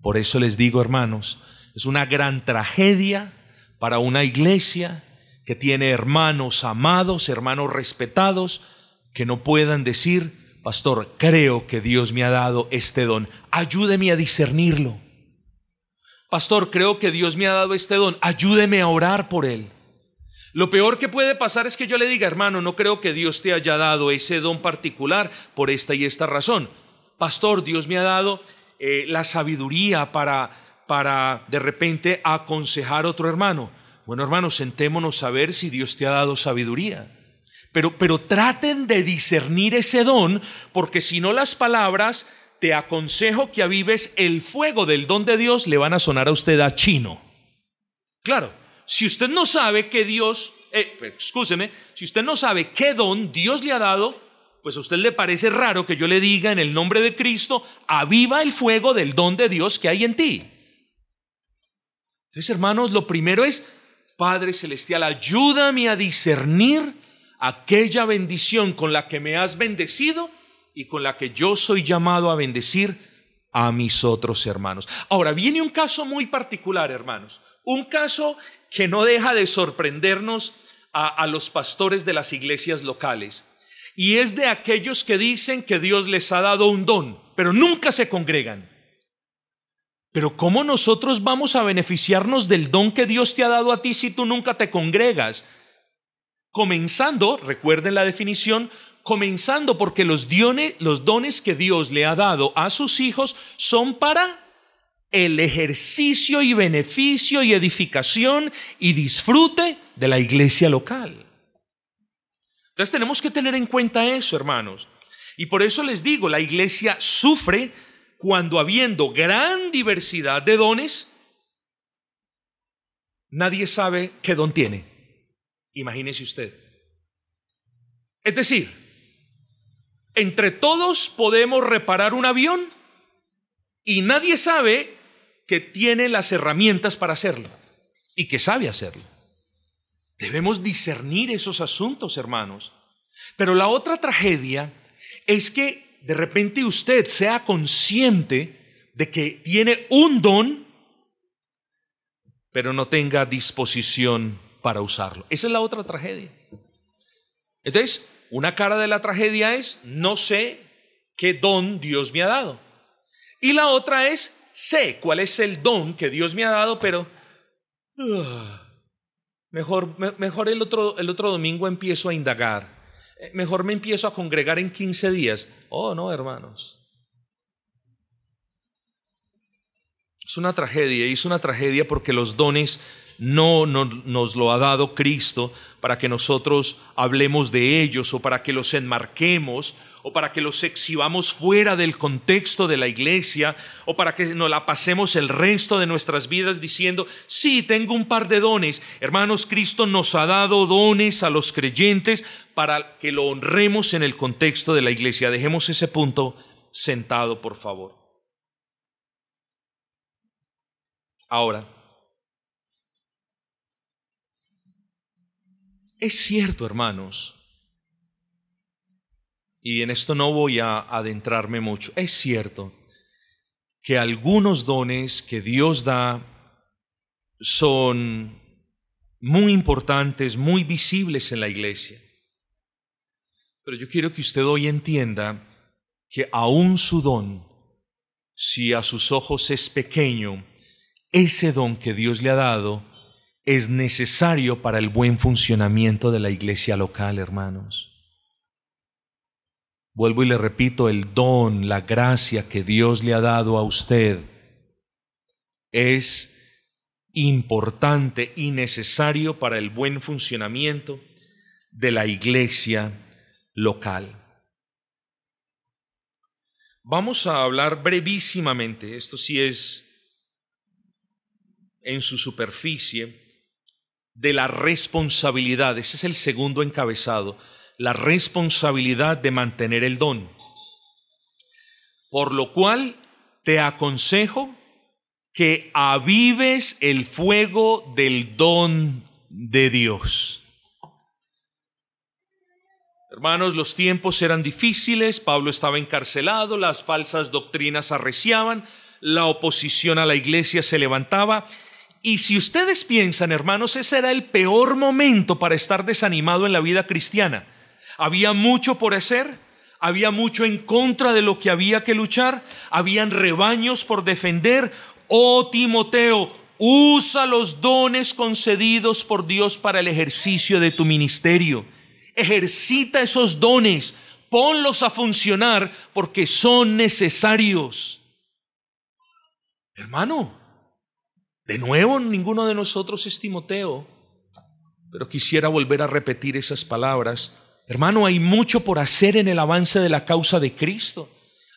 Por eso les digo, hermanos, es una gran tragedia para una iglesia que tiene hermanos amados, hermanos respetados, que no puedan decir, pastor, creo que Dios me ha dado este don, ayúdeme a discernirlo. Pastor, creo que Dios me ha dado este don, ayúdeme a orar por él. Lo peor que puede pasar es que yo le diga, hermano, no creo que Dios te haya dado ese don particular por esta y esta razón. Pastor, Dios me ha dado la sabiduría para de repente aconsejar a otro hermano. Bueno, hermanos, sentémonos a ver si Dios te ha dado sabiduría. Pero traten de discernir ese don, porque si no, las palabras te aconsejo que avives el fuego del don de Dios le van a sonar a usted a chino. Claro, si usted no sabe que Dios, si usted no sabe qué don Dios le ha dado, pues a usted le parece raro que yo le diga en el nombre de Cristo, aviva el fuego del don de Dios que hay en ti. Entonces, hermanos, lo primero es, Padre Celestial, ayúdame a discernir aquella bendición con la que me has bendecido y con la que yo soy llamado a bendecir a mis otros hermanos. Ahora, viene un caso muy particular, hermanos, un caso que no deja de sorprendernos a los pastores de las iglesias locales. Y es de aquellos que dicen que Dios les ha dado un don, pero nunca se congregan. Pero ¿cómo nosotros vamos a beneficiarnos del don que Dios te ha dado a ti si tú nunca te congregas? Comenzando, recuerden la definición, comenzando porque los dones que Dios le ha dado a sus hijos son para el ejercicio y beneficio y edificación y disfrute de la iglesia local. Entonces tenemos que tener en cuenta eso, hermanos. Y por eso les digo, la iglesia sufre cuando, habiendo gran diversidad de dones, nadie sabe qué don tiene. Imagínese usted. Es decir, entre todos podemos reparar un avión y nadie sabe que tiene las herramientas para hacerlo y que sabe hacerlo. Debemos discernir esos asuntos, hermanos. Pero la otra tragedia es que de repente usted sea consciente de que tiene un don, pero no tenga disposición para usarlo. Esa es la otra tragedia. Entonces, una cara de la tragedia es, no sé qué don Dios me ha dado. Y la otra es, sé cuál es el don que Dios me ha dado, pero mejor el otro domingo empiezo a indagar. Mejor me empiezo a congregar en 15 días. Oh, no, hermanos. Es una tragedia, y es una tragedia porque los dones no nos lo ha dado Cristo para que nosotros hablemos de ellos, o para que los enmarquemos, o para que los exhibamos fuera del contexto de la iglesia, o para que nos la pasemos el resto de nuestras vidas diciendo: sí, tengo un par de dones. Hermanos, Cristo nos ha dado dones a los creyentes para que lo honremos en el contexto de la iglesia. Dejemos ese punto sentado, por favor. Ahora, es cierto, hermanos, y en esto no voy a adentrarme mucho, es cierto que algunos dones que Dios da son muy importantes, muy visibles en la iglesia. Pero yo quiero que usted hoy entienda que aún su don, si a sus ojos es pequeño, ese don que Dios le ha dado es necesario para el buen funcionamiento de la iglesia local, hermanos. Vuelvo y le repito, el don, la gracia que Dios le ha dado a usted es importante y necesario para el buen funcionamiento de la iglesia local. Vamos a hablar brevísimamente, esto sí es en su superficie, de la responsabilidad. Ese es el segundo encabezado, la responsabilidad de mantener el don. Por lo cual te aconsejo que avives el fuego del don de Dios. Hermanos, los tiempos eran difíciles, Pablo estaba encarcelado, las falsas doctrinas arreciaban, la oposición a la iglesia se levantaba. Y si ustedes piensan, hermanos, ese era el peor momento para estar desanimado en la vida cristiana. Había mucho por hacer, había mucho en contra de lo que había que luchar, habían rebaños por defender. Oh Timoteo, usa los dones concedidos por Dios para el ejercicio de tu ministerio. Ejercita esos dones, ponlos a funcionar porque son necesarios. Hermano, de nuevo, ninguno de nosotros es Timoteo, pero quisiera volver a repetir esas palabras. Hermano, hay mucho por hacer en el avance de la causa de Cristo.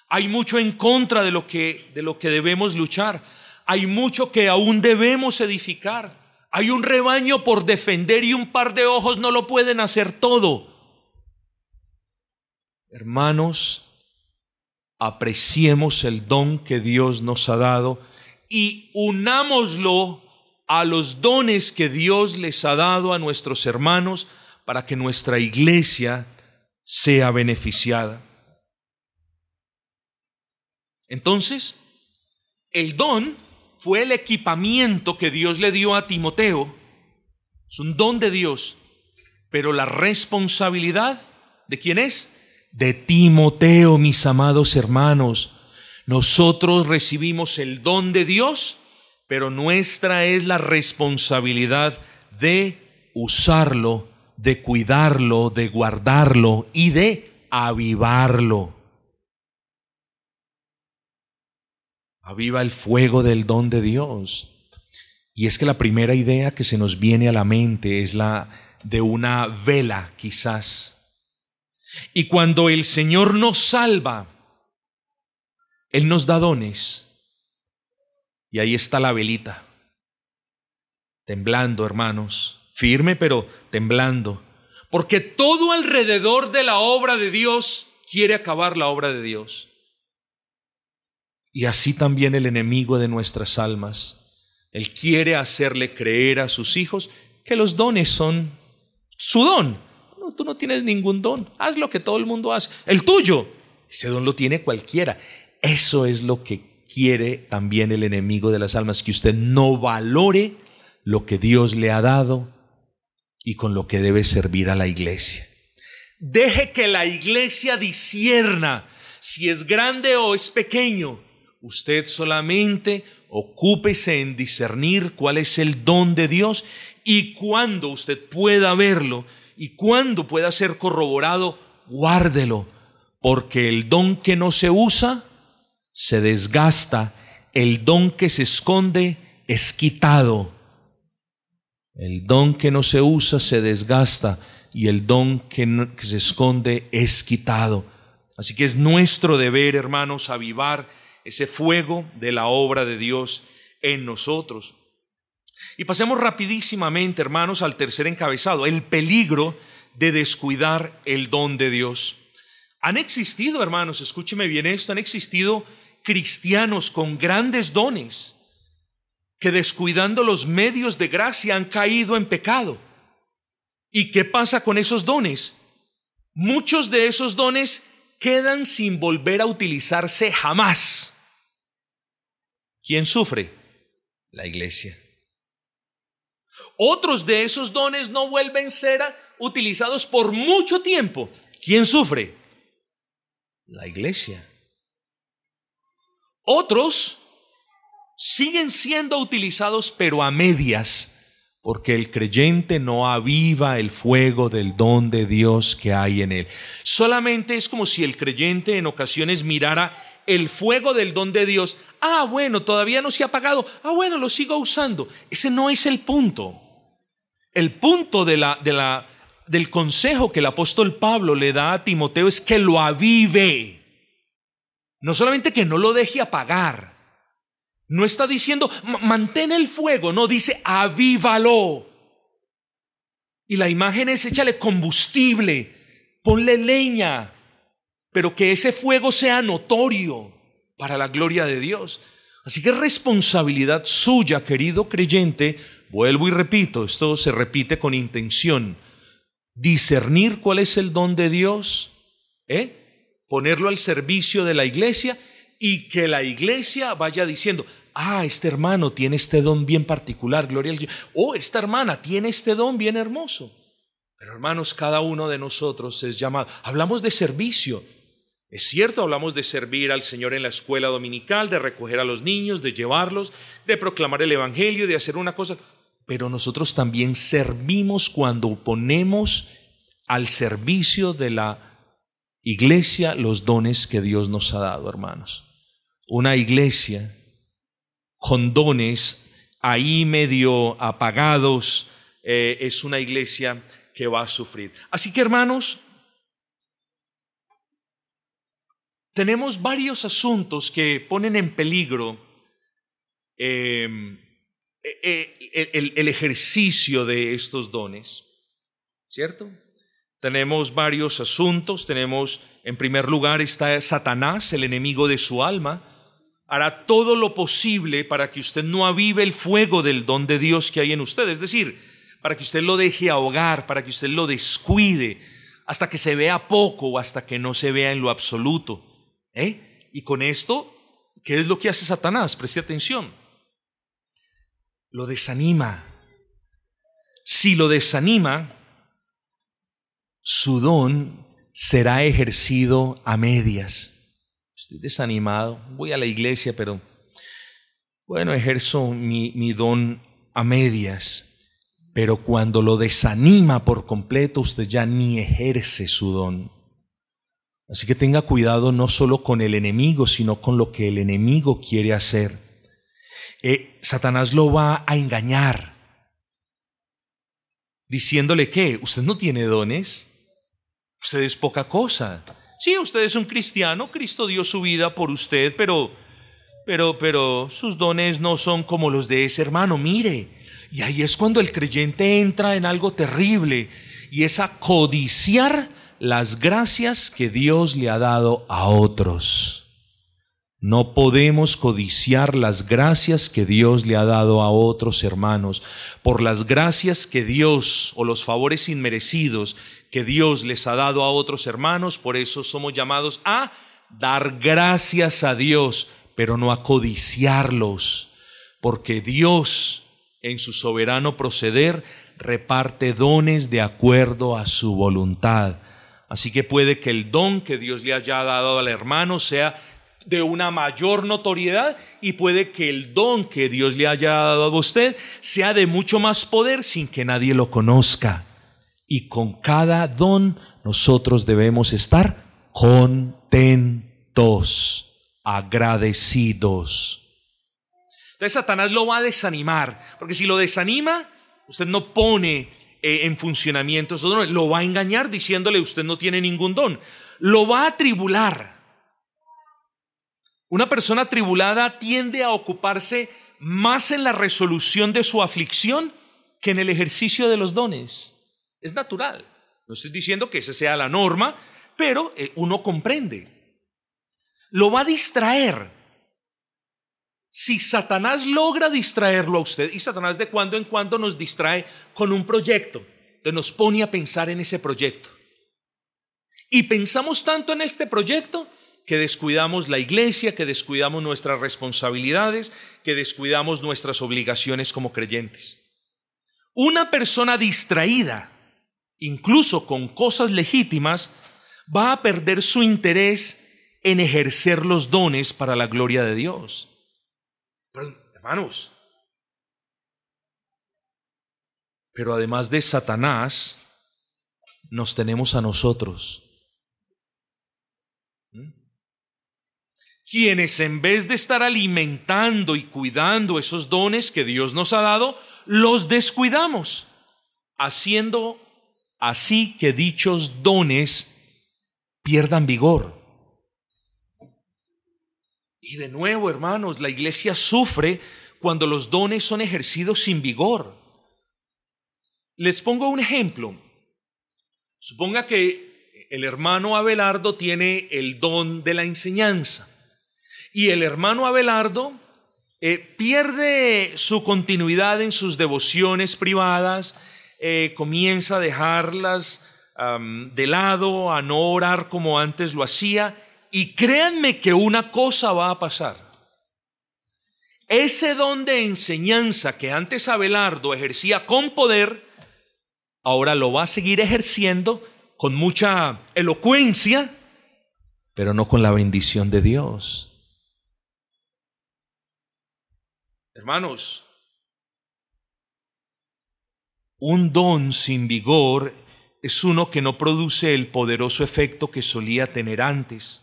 Hay mucho en contra de lo que debemos luchar. Hay mucho que aún debemos edificar. Hay un rebaño por defender y un par de ojos no lo pueden hacer todo. Hermanos, apreciemos el don que Dios nos ha dado y unámoslo a los dones que Dios les ha dado a nuestros hermanos para que nuestra iglesia sea beneficiada. Entonces, el don fue el equipamiento que Dios le dio a Timoteo. Es un don de Dios, pero la responsabilidad, ¿de quién es? De Timoteo, mis amados hermanos. Nosotros recibimos el don de Dios, pero nuestra es la responsabilidad de usarlo, de cuidarlo, de guardarlo y de avivarlo. Aviva el fuego del don de Dios. Y es que la primera idea que se nos viene a la mente es la de una vela, quizás. Y cuando el Señor nos salva, Él nos da dones. Y ahí está la velita, temblando, hermanos, firme pero temblando. Porque todo alrededor de la obra de Dios quiere acabar la obra de Dios. Y así también el enemigo de nuestras almas. Él quiere hacerle creer a sus hijos que los dones son su don. No, tú no tienes ningún don. Haz lo que todo el mundo hace. El tuyo, ese don lo tiene cualquiera. Eso es lo que quiere también el enemigo de las almas, que usted no valore lo que Dios le ha dado y con lo que debe servir a la iglesia. Deje que la iglesia discierna si es grande o es pequeño. Usted solamente ocúpese en discernir cuál es el don de Dios y cuando usted pueda verlo y cuando pueda ser corroborado, guárdelo, porque el don que no se usa se desgasta el don que se esconde es quitado. El don que no se usa se desgasta y el don que se esconde es quitado. Así que es nuestro deber, hermanos, avivar ese fuego de la obra de Dios en nosotros. Y pasemos rapidísimamente, hermanos, al tercer encabezado, el peligro de descuidar el don de Dios. Han existido, hermanos, escúcheme bien esto, han existido cristianos con grandes dones que descuidando los medios de gracia han caído en pecado. ¿Y qué pasa con esos dones? Muchos de esos dones quedan sin volver a utilizarse jamás. ¿Quién sufre? La iglesia. Otros de esos dones no vuelven a ser utilizados por mucho tiempo. ¿Quién sufre? La iglesia. Otros siguen siendo utilizados pero a medias, porque el creyente no aviva el fuego del don de Dios que hay en él. Solamente es como si el creyente en ocasiones mirara el fuego del don de Dios. Ah, bueno, todavía no se ha apagado. Ah, bueno, lo sigo usando. Ese no es el punto. El punto del consejo que el apóstol Pablo le da a Timoteo es que lo avive. No solamente que no lo deje apagar. No está diciendo mantén el fuego, no, dice avívalo. Y la imagen es échale combustible, ponle leña, pero que ese fuego sea notorio para la gloria de Dios. Así que es responsabilidad suya, querido creyente, vuelvo y repito, esto se repite con intención, discernir cuál es el don de Dios, ponerlo al servicio de la iglesia y que la iglesia vaya diciendo, ah, este hermano tiene este don bien particular, gloria al Señor. Oh, esta hermana tiene este don bien hermoso. Pero hermanos, cada uno de nosotros es llamado. Hablamos de servicio. Es cierto, hablamos de servir al Señor en la escuela dominical, de recoger a los niños, de llevarlos, de proclamar el evangelio, de hacer una cosa. Pero nosotros también servimos cuando ponemos al servicio de la iglesia los dones que Dios nos ha dado, hermanos. Una iglesia con dones ahí medio apagados es una iglesia que va a sufrir. Así que, hermanos, tenemos varios asuntos que ponen en peligro el ejercicio de estos dones, ¿cierto? Tenemos varios asuntos. Tenemos, en primer lugar, está Satanás, el enemigo de su alma. Hará todo lo posible para que usted no avive el fuego del don de Dios que hay en usted. Es decir, para que usted lo deje ahogar, para que usted lo descuide, hasta que se vea poco o hasta que no se vea en lo absoluto. Y con esto, ¿qué es lo que hace Satanás? Preste atención. Lo desanima. Si lo desanima, su don será ejercido a medias. Estoy desanimado, voy a la iglesia, pero bueno, ejerzo mi don a medias. Pero cuando lo desanima por completo, usted ya ni ejerce su don. Así que tenga cuidado no solo con el enemigo, sino con lo que el enemigo quiere hacer. Satanás lo va a engañar, diciéndole que usted no tiene dones, usted es poca cosa. Sí, usted es un cristiano, Cristo dio su vida por usted, pero sus dones no son como los de ese hermano, mire. Y ahí es cuando el creyente entra en algo terrible, y es a codiciar las gracias que Dios le ha dado a otros. No podemos codiciar las gracias que Dios le ha dado a otros hermanos. Por las gracias que Dios, o los favores inmerecidos que Dios les ha dado a otros hermanos, por eso somos llamados a dar gracias a Dios, pero no a codiciarlos, porque Dios, en su soberano proceder, reparte dones de acuerdo a su voluntad. Así que puede que el don que Dios le haya dado al hermano sea de una mayor notoriedad, y puede que el don que Dios le haya dado a usted sea de mucho más poder sin que nadie lo conozca. Y con cada don nosotros debemos estar contentos, agradecidos. Entonces Satanás lo va a desanimar, porque si lo desanima, usted no pone en funcionamiento esos dones, lo va a engañar diciéndole usted no tiene ningún don, lo va a atribular. Una persona atribulada tiende a ocuparse más en la resolución de su aflicción que en el ejercicio de los dones. Es natural. No estoy diciendo que esa sea la norma, pero uno comprende. Lo va a distraer. Si Satanás logra distraerlo a usted, y Satanás de cuando en cuando nos distrae con un proyecto, entonces nos pone a pensar en ese proyecto. Y pensamos tanto en este proyecto que descuidamos la iglesia, que descuidamos nuestras responsabilidades, que descuidamos nuestras obligaciones como creyentes. Una persona distraída, incluso con cosas legítimas, va a perder su interés en ejercer los dones para la gloria de Dios. Pero, hermanos, pero además de Satanás, nos tenemos a nosotros, quienes en vez de estar alimentando y cuidando esos dones que Dios nos ha dado, los descuidamos, haciendo así que dichos dones pierdan vigor. Y de nuevo, hermanos, la iglesia sufre cuando los dones son ejercidos sin vigor. Les pongo un ejemplo. Suponga que el hermano Abelardo tiene el don de la enseñanza y el hermano Abelardo pierde su continuidad en sus devociones privadas, comienza a dejarlas de lado, a no orar como antes lo hacía. Y créanme que una cosa va a pasar. Ese don de enseñanza que antes Abelardo ejercía con poder, ahora lo va a seguir ejerciendo con mucha elocuencia, pero no con la bendición de Dios. Hermanos, un don sin vigor es uno que no produce el poderoso efecto que solía tener antes.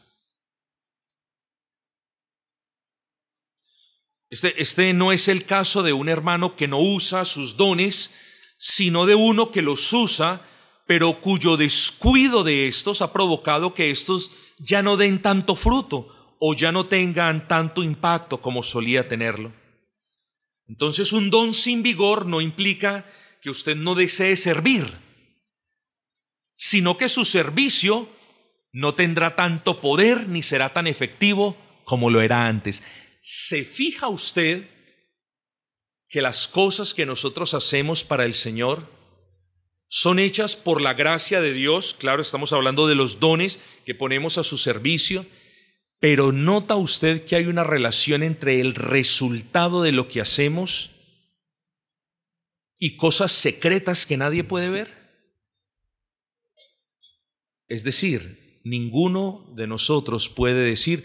Este no es el caso de un hermano que no usa sus dones, sino de uno que los usa, pero cuyo descuido de estos ha provocado que estos ya no den tanto fruto o ya no tengan tanto impacto como solía tenerlo. Entonces, un don sin vigor no implica que usted no desee servir, sino que su servicio no tendrá tanto poder ni será tan efectivo como lo era antes. ¿Se fija usted que las cosas que nosotros hacemos para el Señor son hechas por la gracia de Dios? Claro, estamos hablando de los dones que ponemos a su servicio, pero ¿nota usted que hay una relación entre el resultado de lo que hacemos y cosas secretas que nadie puede ver? Es decir, ninguno de nosotros puede decir,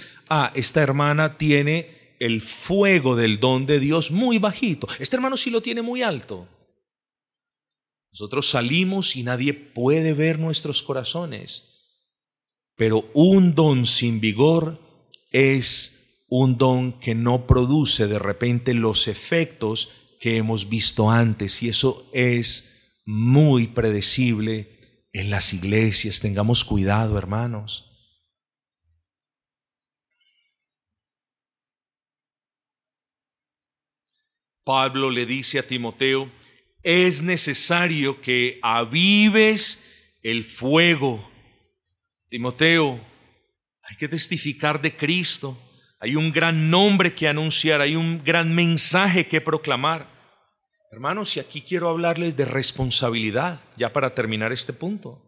esta hermana tiene el fuego del don de Dios muy bajito, este hermano sí lo tiene muy alto. Nosotros salimos y nadie puede ver nuestros corazones, pero un don sin vigor es un don que no produce de repente los efectos que hemos visto antes, y eso es muy predecible en las iglesias. Tengamos cuidado, hermanos. Pablo le dice a Timoteo, es necesario que avives el fuego. Timoteo, hay que testificar de Cristo, hay un gran nombre que anunciar, hay un gran mensaje que proclamar. Hermanos, y aquí quiero hablarles de responsabilidad, ya para terminar este punto.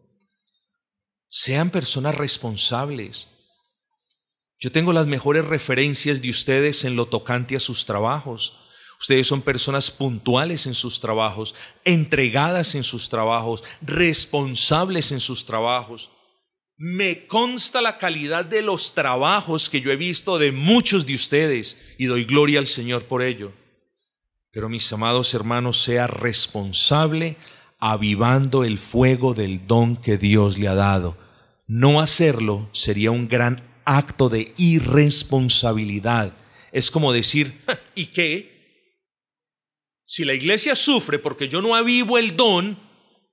Sean personas responsables. Yo tengo las mejores referencias de ustedes en lo tocante a sus trabajos. Ustedes son personas puntuales en sus trabajos, entregadas en sus trabajos, responsables en sus trabajos. Me consta la calidad de los trabajos que yo he visto de muchos de ustedes y doy gloria al Señor por ello. Pero mis amados hermanos, sea responsable avivando el fuego del don que Dios le ha dado. No hacerlo sería un gran acto de irresponsabilidad. Es como decir, ¿y qué? Si la iglesia sufre porque yo no avivo el don,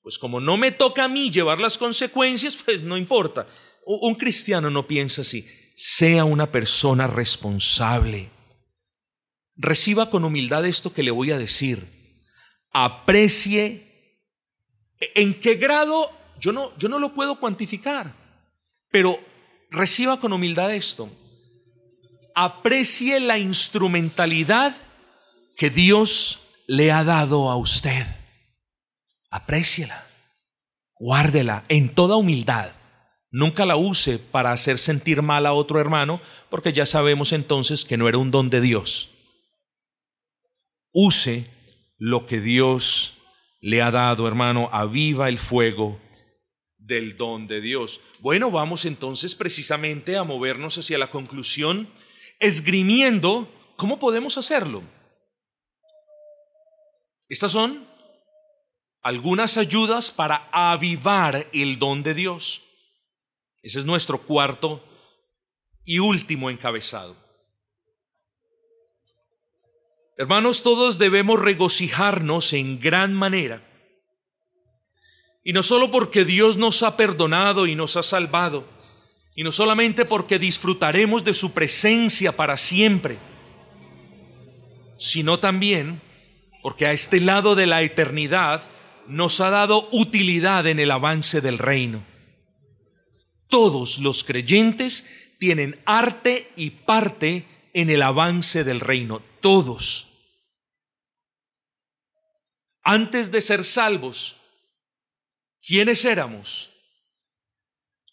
pues como no me toca a mí llevar las consecuencias, pues no importa. Un cristiano no piensa así. Sea una persona responsable. Reciba con humildad esto que le voy a decir. Aprecie. ¿En qué grado? Yo no lo puedo cuantificar, pero reciba con humildad esto. Aprecie la instrumentalidad que Dios le ha dado a usted. Apréciela, guárdela en toda humildad. Nunca la use para hacer sentir mal a otro hermano, porque ya sabemos entonces que no era un don de Dios. Use lo que Dios le ha dado, hermano. Aviva el fuego del don de Dios. Bueno, vamos entonces precisamente a movernos hacia la conclusión, esgrimiendo cómo podemos hacerlo. Estas son algunas ayudas para avivar el don de Dios. Ese es nuestro cuarto y último encabezado. Hermanos, todos debemos regocijarnos en gran manera. Y no solo porque Dios nos ha perdonado y nos ha salvado, y no solamente porque disfrutaremos de su presencia para siempre, sino también porque a este lado de la eternidad nos ha dado utilidad en el avance del reino. Todos los creyentes tienen arte y parte en el avance del reino. Todos. Antes de ser salvos, ¿quiénes éramos?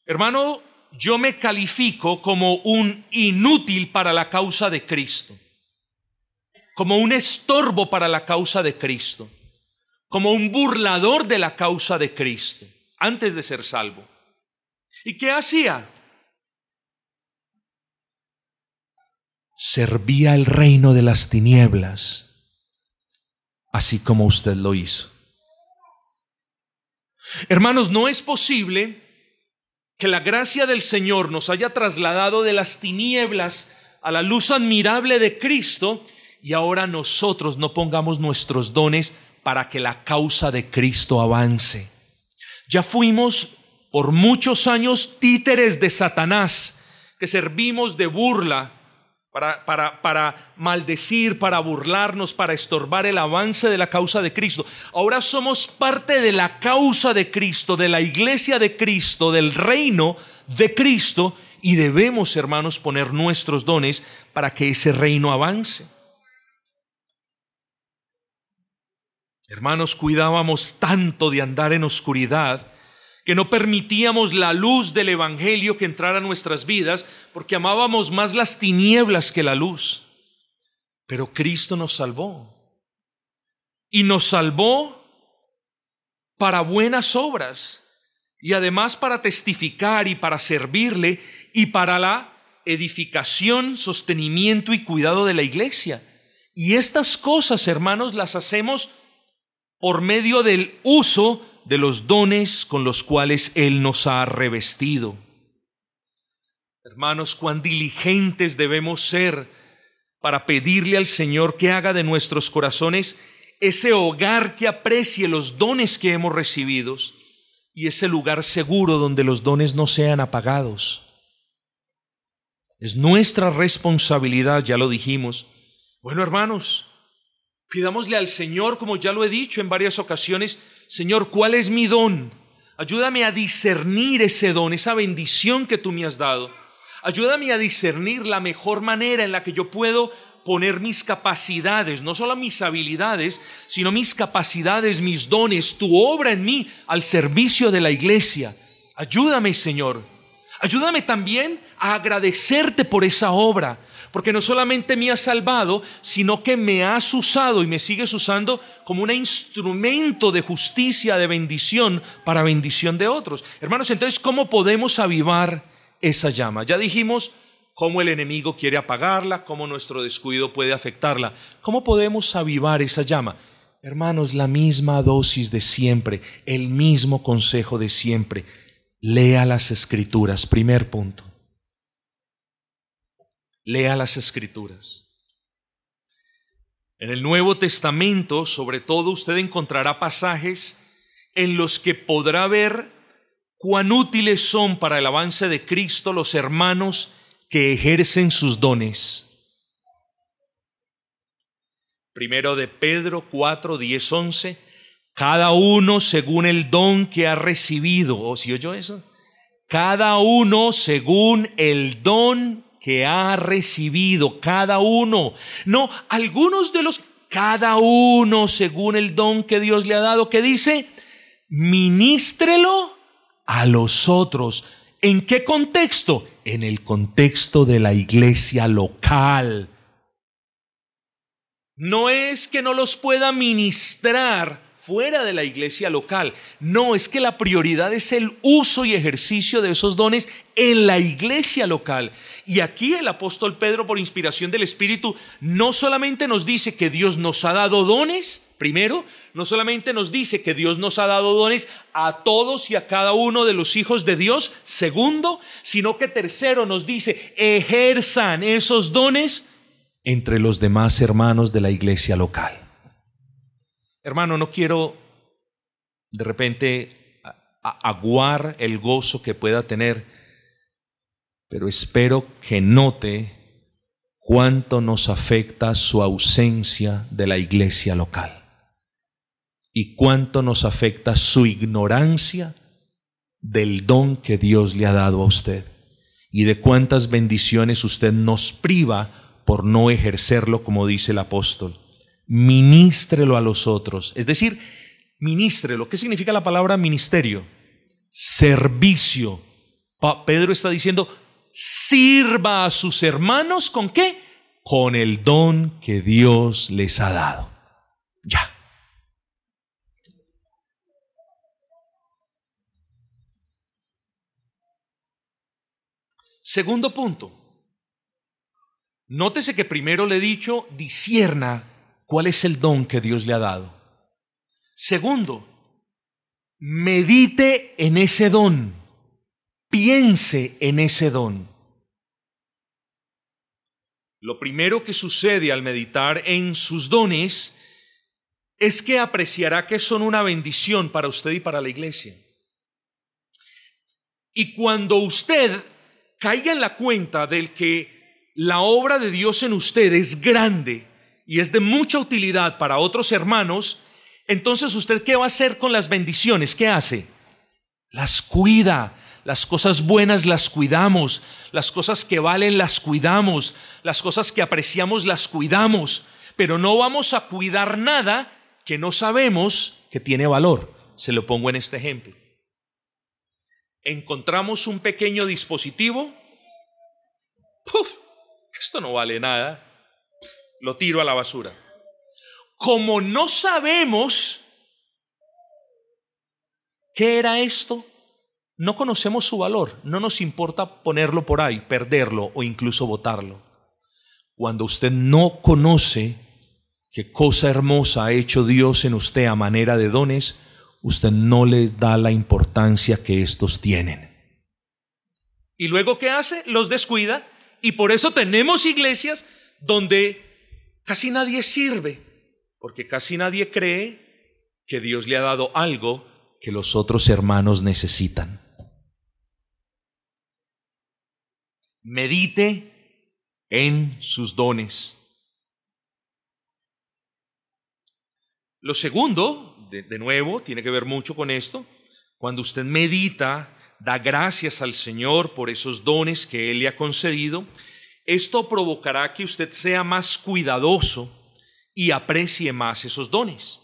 Hermano, yo me califico como un inútil para la causa de Cristo, como un estorbo para la causa de Cristo, como un burlador de la causa de Cristo, antes de ser salvo. ¿Y qué hacía? Servía el reino de las tinieblas, así como usted lo hizo. Hermanos, no es posible que la gracia del Señor nos haya trasladado de las tinieblas a la luz admirable de Cristo y ahora nosotros no pongamos nuestros dones para que la causa de Cristo avance. Ya fuimos por muchos años títeres de Satanás, que servimos de burla para maldecir, para burlarnos, para estorbar el avance de la causa de Cristo. Ahora somos parte de la causa de Cristo, de la iglesia de Cristo, del reino de Cristo, y debemos, hermanos, poner nuestros dones para que ese reino avance. Hermanos, cuidábamos tanto de andar en oscuridad que no permitíamos la luz del evangelio que entrara a nuestras vidas, porque amábamos más las tinieblas que la luz. Pero Cristo nos salvó, y nos salvó para buenas obras, y además para testificar y para servirle, y para la edificación, sostenimiento y cuidado de la iglesia. Y estas cosas, hermanos, las hacemos por medio del uso de los dones con los cuales Él nos ha revestido. Hermanos, cuán diligentes debemos ser para pedirle al Señor que haga de nuestros corazones ese hogar que aprecie los dones que hemos recibido y ese lugar seguro donde los dones no sean apagados. Es nuestra responsabilidad, ya lo dijimos. Bueno, hermanos, pidámosle al Señor, como ya lo he dicho en varias ocasiones, Señor, ¿cuál es mi don? Ayúdame a discernir ese don, esa bendición que tú me has dado. Ayúdame a discernir la mejor manera en la que yo puedo poner mis capacidades, no solo mis habilidades, sino mis capacidades, mis dones, tu obra en mí al servicio de la iglesia. Ayúdame, Señor. Ayúdame también a agradecerte por esa obra, porque no solamente me has salvado, sino que me has usado y me sigues usando como un instrumento de justicia, de bendición, para bendición de otros. Hermanos, entonces, ¿cómo podemos avivar esa llama? Ya dijimos cómo el enemigo quiere apagarla, cómo nuestro descuido puede afectarla. ¿Cómo podemos avivar esa llama? Hermanos, la misma dosis de siempre, el mismo consejo de siempre. Lea las Escrituras, primer punto. Lea las Escrituras. En el Nuevo Testamento, sobre todo, usted encontrará pasajes en los que podrá ver cuán útiles son para el avance de Cristo los hermanos que ejercen sus dones. Primero de Pedro 4, 10, 11. Cada uno según el don que ha recibido. ¿O sí oyó eso? Cada uno según el don que ha recibido. Cada uno. No, algunos de los... Cada uno según el don que Dios le ha dado. ¿Qué dice? Ministrelo a los otros. ¿En qué contexto? En el contexto de la iglesia local. No es que no los pueda ministrar fuera de la iglesia local. No, es que la prioridad es el uso y ejercicio de esos dones en la iglesia local. Y aquí el apóstol Pedro, por inspiración del Espíritu, no solamente nos dice que Dios nos ha dado dones, primero, no solamente nos dice que Dios nos ha dado dones a todos y a cada uno de los hijos de Dios, segundo, sino que tercero nos dice, ejerzan esos dones entre los demás hermanos de la iglesia local. Hermano, no quiero de repente aguar el gozo que pueda tener, pero espero que note cuánto nos afecta su ausencia de la iglesia local y cuánto nos afecta su ignorancia del don que Dios le ha dado a usted y de cuántas bendiciones usted nos priva por no ejercerlo, como dice el apóstol. Ministrelo a los otros, es decir, ministrelo. ¿Qué significa la palabra ministerio? Servicio. Pedro está diciendo, sirva a sus hermanos, ¿con qué? Con el don que Dios les ha dado. Ya. Segundo punto. Nótese que primero le he dicho, discierna cuál es el don que Dios le ha dado. Segundo, medite en ese don, piense en ese don. Lo primero que sucede al meditar en sus dones es que apreciará que son una bendición para usted y para la iglesia. Y cuando usted caiga en la cuenta del que la obra de Dios en usted es grande y es de mucha utilidad para otros hermanos, entonces usted ¿qué va a hacer con las bendiciones? ¿Qué hace? Las cuida. Las cosas buenas las cuidamos, las cosas que valen las cuidamos, las cosas que apreciamos las cuidamos, pero no vamos a cuidar nada que no sabemos que tiene valor. Se lo pongo en este ejemplo. Encontramos un pequeño dispositivo. ¡Puf! Esto no vale nada. Lo tiro a la basura. Como no sabemos qué era esto, no conocemos su valor, no nos importa ponerlo por ahí, perderlo o incluso botarlo. Cuando usted no conoce qué cosa hermosa ha hecho Dios en usted a manera de dones, usted no le da la importancia que estos tienen. ¿Y luego qué hace? Los descuida. Y por eso tenemos iglesias donde casi nadie sirve, porque casi nadie cree que Dios le ha dado algo que los otros hermanos necesitan. Medite en sus dones. Lo segundo, de nuevo, tiene que ver mucho con esto. Cuando usted medita, da gracias al Señor por esos dones que Él le ha concedido. Esto provocará que usted sea más cuidadoso y aprecie más esos dones.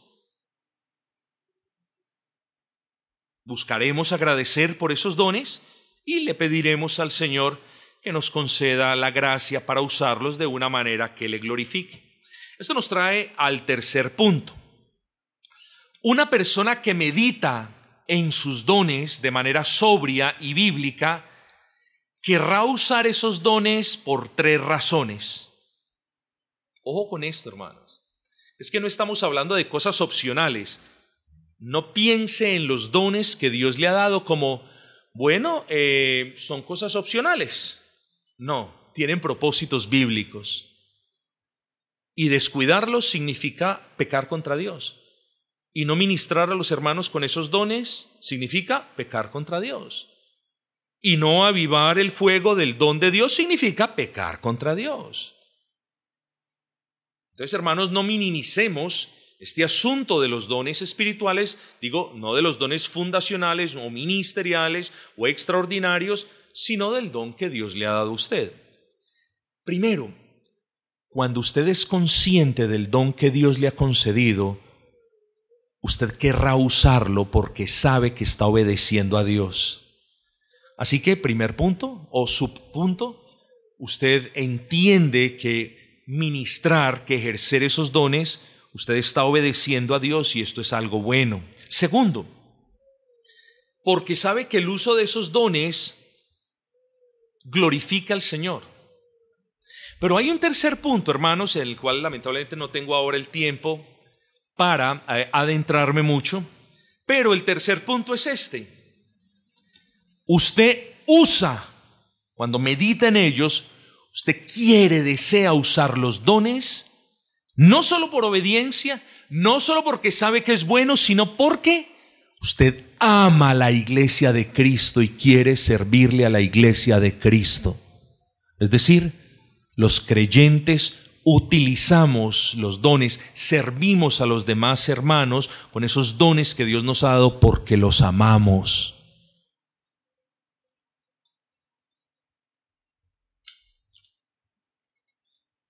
Buscaremos agradecer por esos dones y le pediremos al Señor que nos conceda la gracia para usarlos de una manera que le glorifique. Esto nos trae al tercer punto. Una persona que medita en sus dones de manera sobria y bíblica querrá usar esos dones por 3 razones. Ojo con esto, hermanos. Es que no estamos hablando de cosas opcionales. No piense en los dones que Dios le ha dado como, bueno, son cosas opcionales. No, tienen propósitos bíblicos. Y descuidarlos significa pecar contra Dios. Y no ministrar a los hermanos con esos dones significa pecar contra Dios. Y no avivar el fuego del don de Dios significa pecar contra Dios. Entonces, hermanos, no minimicemos este asunto de los dones espirituales, digo, no de los dones fundacionales o ministeriales o extraordinarios, sino del don que Dios le ha dado a usted. Primero, cuando usted es consciente del don que Dios le ha concedido, usted querrá usarlo porque sabe que está obedeciendo a Dios. Así que, primer punto o subpunto, usted entiende que ministrar, que ejercer esos dones, usted está obedeciendo a Dios y esto es algo bueno. Segundo, porque sabe que el uso de esos dones glorifica al Señor. Pero hay un tercer punto, hermanos, en el cual lamentablemente no tengo ahora el tiempo para adentrarme mucho, pero el tercer punto es este. Usted usa, cuando medita en ellos, usted quiere, desea usar los dones, no solo por obediencia, no solo porque sabe que es bueno, sino porque usted ama a la iglesia de Cristo y quiere servirle a la iglesia de Cristo. Es decir, los creyentes utilizamos los dones, servimos a los demás hermanos con esos dones que Dios nos ha dado porque los amamos.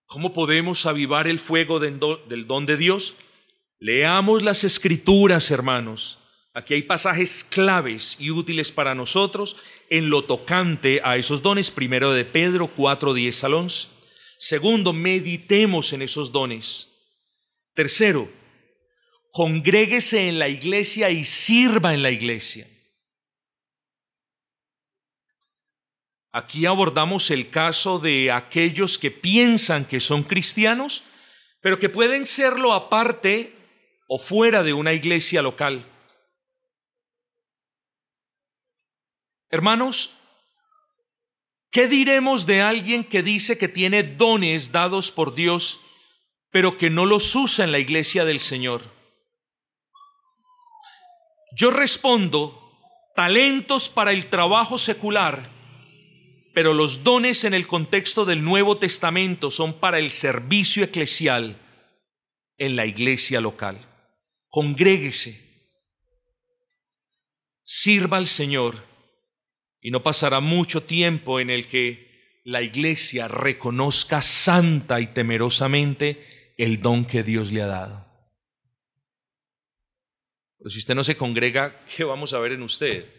¿Cómo podemos avivar el fuego del don de Dios? Leamos las Escrituras, hermanos. Aquí hay pasajes claves y útiles para nosotros en lo tocante a esos dones. Primero de Pedro 4, 10 al 11. Segundo, meditemos en esos dones. Tercero, congréguese en la iglesia y sirva en la iglesia. Aquí abordamos el caso de aquellos que piensan que son cristianos, pero que pueden serlo aparte o fuera de una iglesia local. Hermanos, ¿qué diremos de alguien que dice que tiene dones dados por Dios, pero que no los usa en la iglesia del Señor? Yo respondo, talentos para el trabajo secular, pero los dones en el contexto del Nuevo Testamento son para el servicio eclesial en la iglesia local. Congréguese, sirva al Señor y no pasará mucho tiempo en el que la iglesia reconozca santa y temerosamente el don que Dios le ha dado. Pero si usted no se congrega, ¿qué vamos a ver en usted?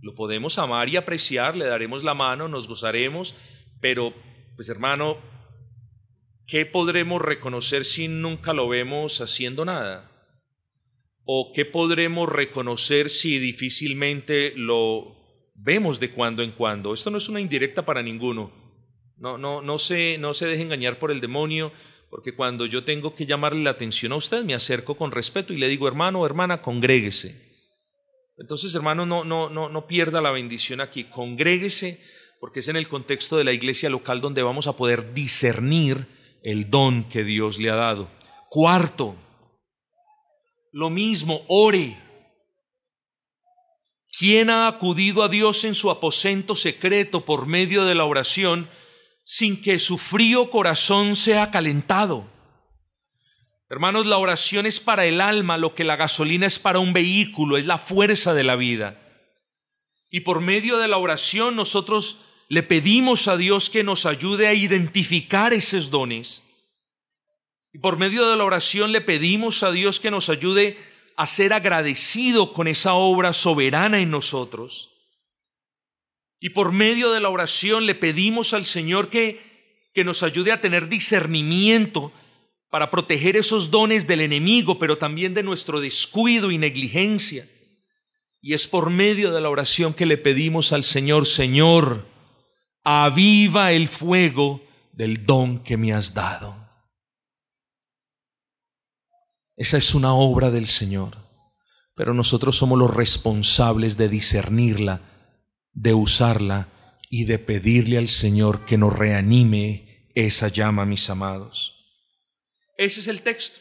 Lo podemos amar y apreciar, le daremos la mano, nos gozaremos, pero, pues hermano, ¿qué podremos reconocer si nunca lo vemos haciendo nada? ¿O qué podremos reconocer si difícilmente lo vemos de cuando en cuando? Esto no es una indirecta para ninguno. No se deje engañar por el demonio, porque cuando yo tengo que llamarle la atención a usted, me acerco con respeto y le digo, hermano o hermana, congréguese. Entonces, hermano, no pierda la bendición aquí. Congréguese, porque es en el contexto de la iglesia local donde vamos a poder discernir el don que Dios le ha dado. Cuarto, lo mismo, ore. ¿Quién ha acudido a Dios en su aposento secreto por medio de la oración sin que su frío corazón sea calentado? Hermanos, la oración es para el alma lo que la gasolina es para un vehículo, es la fuerza de la vida. Y por medio de la oración nosotros le pedimos a Dios que nos ayude a identificar esos dones. Y por medio de la oración le pedimos a Dios que nos ayude a ser agradecido con esa obra soberana en nosotros. Y por medio de la oración le pedimos al Señor que nos ayude a tener discernimiento para proteger esos dones del enemigo, pero también de nuestro descuido y negligencia. Y es por medio de la oración que le pedimos al Señor, Señor, aviva el fuego del don que me has dado. Esa es una obra del Señor, pero nosotros somos los responsables de discernirla, de usarla y de pedirle al Señor que nos reanime esa llama, mis amados. Ese es el texto.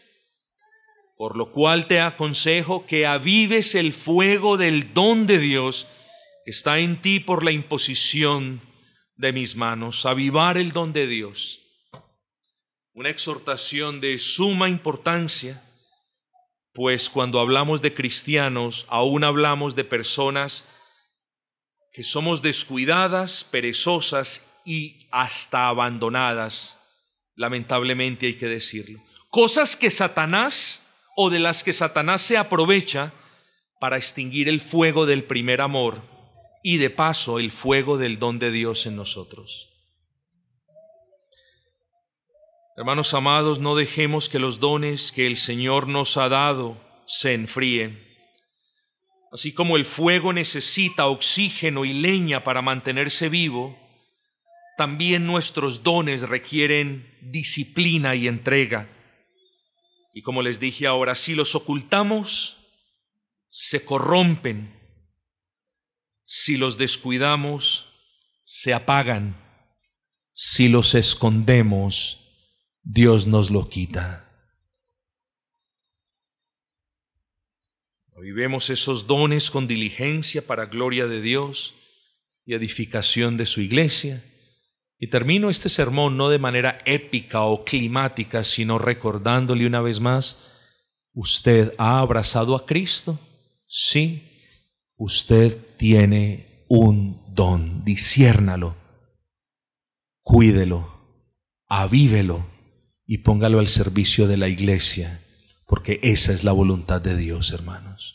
Por lo cual te aconsejo que avives el fuego del don de Dios que está en ti por la imposición de mis manos. Avivar el don de Dios. Una exhortación de suma importancia, pues cuando hablamos de cristianos, aún hablamos de personas que somos descuidadas, perezosas y hasta abandonadas, lamentablemente hay que decirlo. Cosas que Satanás o de las que Satanás se aprovecha para extinguir el fuego del primer amor y de paso el fuego del don de Dios en nosotros. Hermanos amados, no dejemos que los dones que el Señor nos ha dado se enfríen. Así como el fuego necesita oxígeno y leña para mantenerse vivo, también nuestros dones requieren disciplina y entrega. Y como les dije ahora, si los ocultamos, se corrompen. Si los descuidamos, se apagan. Si los escondemos, Dios nos lo quita. Vivemos esos dones con diligencia para gloria de Dios y edificación de su iglesia. Y termino este sermón no de manera épica o climática, sino recordándole una vez más: ¿usted ha abrazado a Cristo? Sí, usted tiene un don. Disciérnalo, cuídelo, avívelo y póngalo al servicio de la iglesia, porque esa es la voluntad de Dios, hermanos.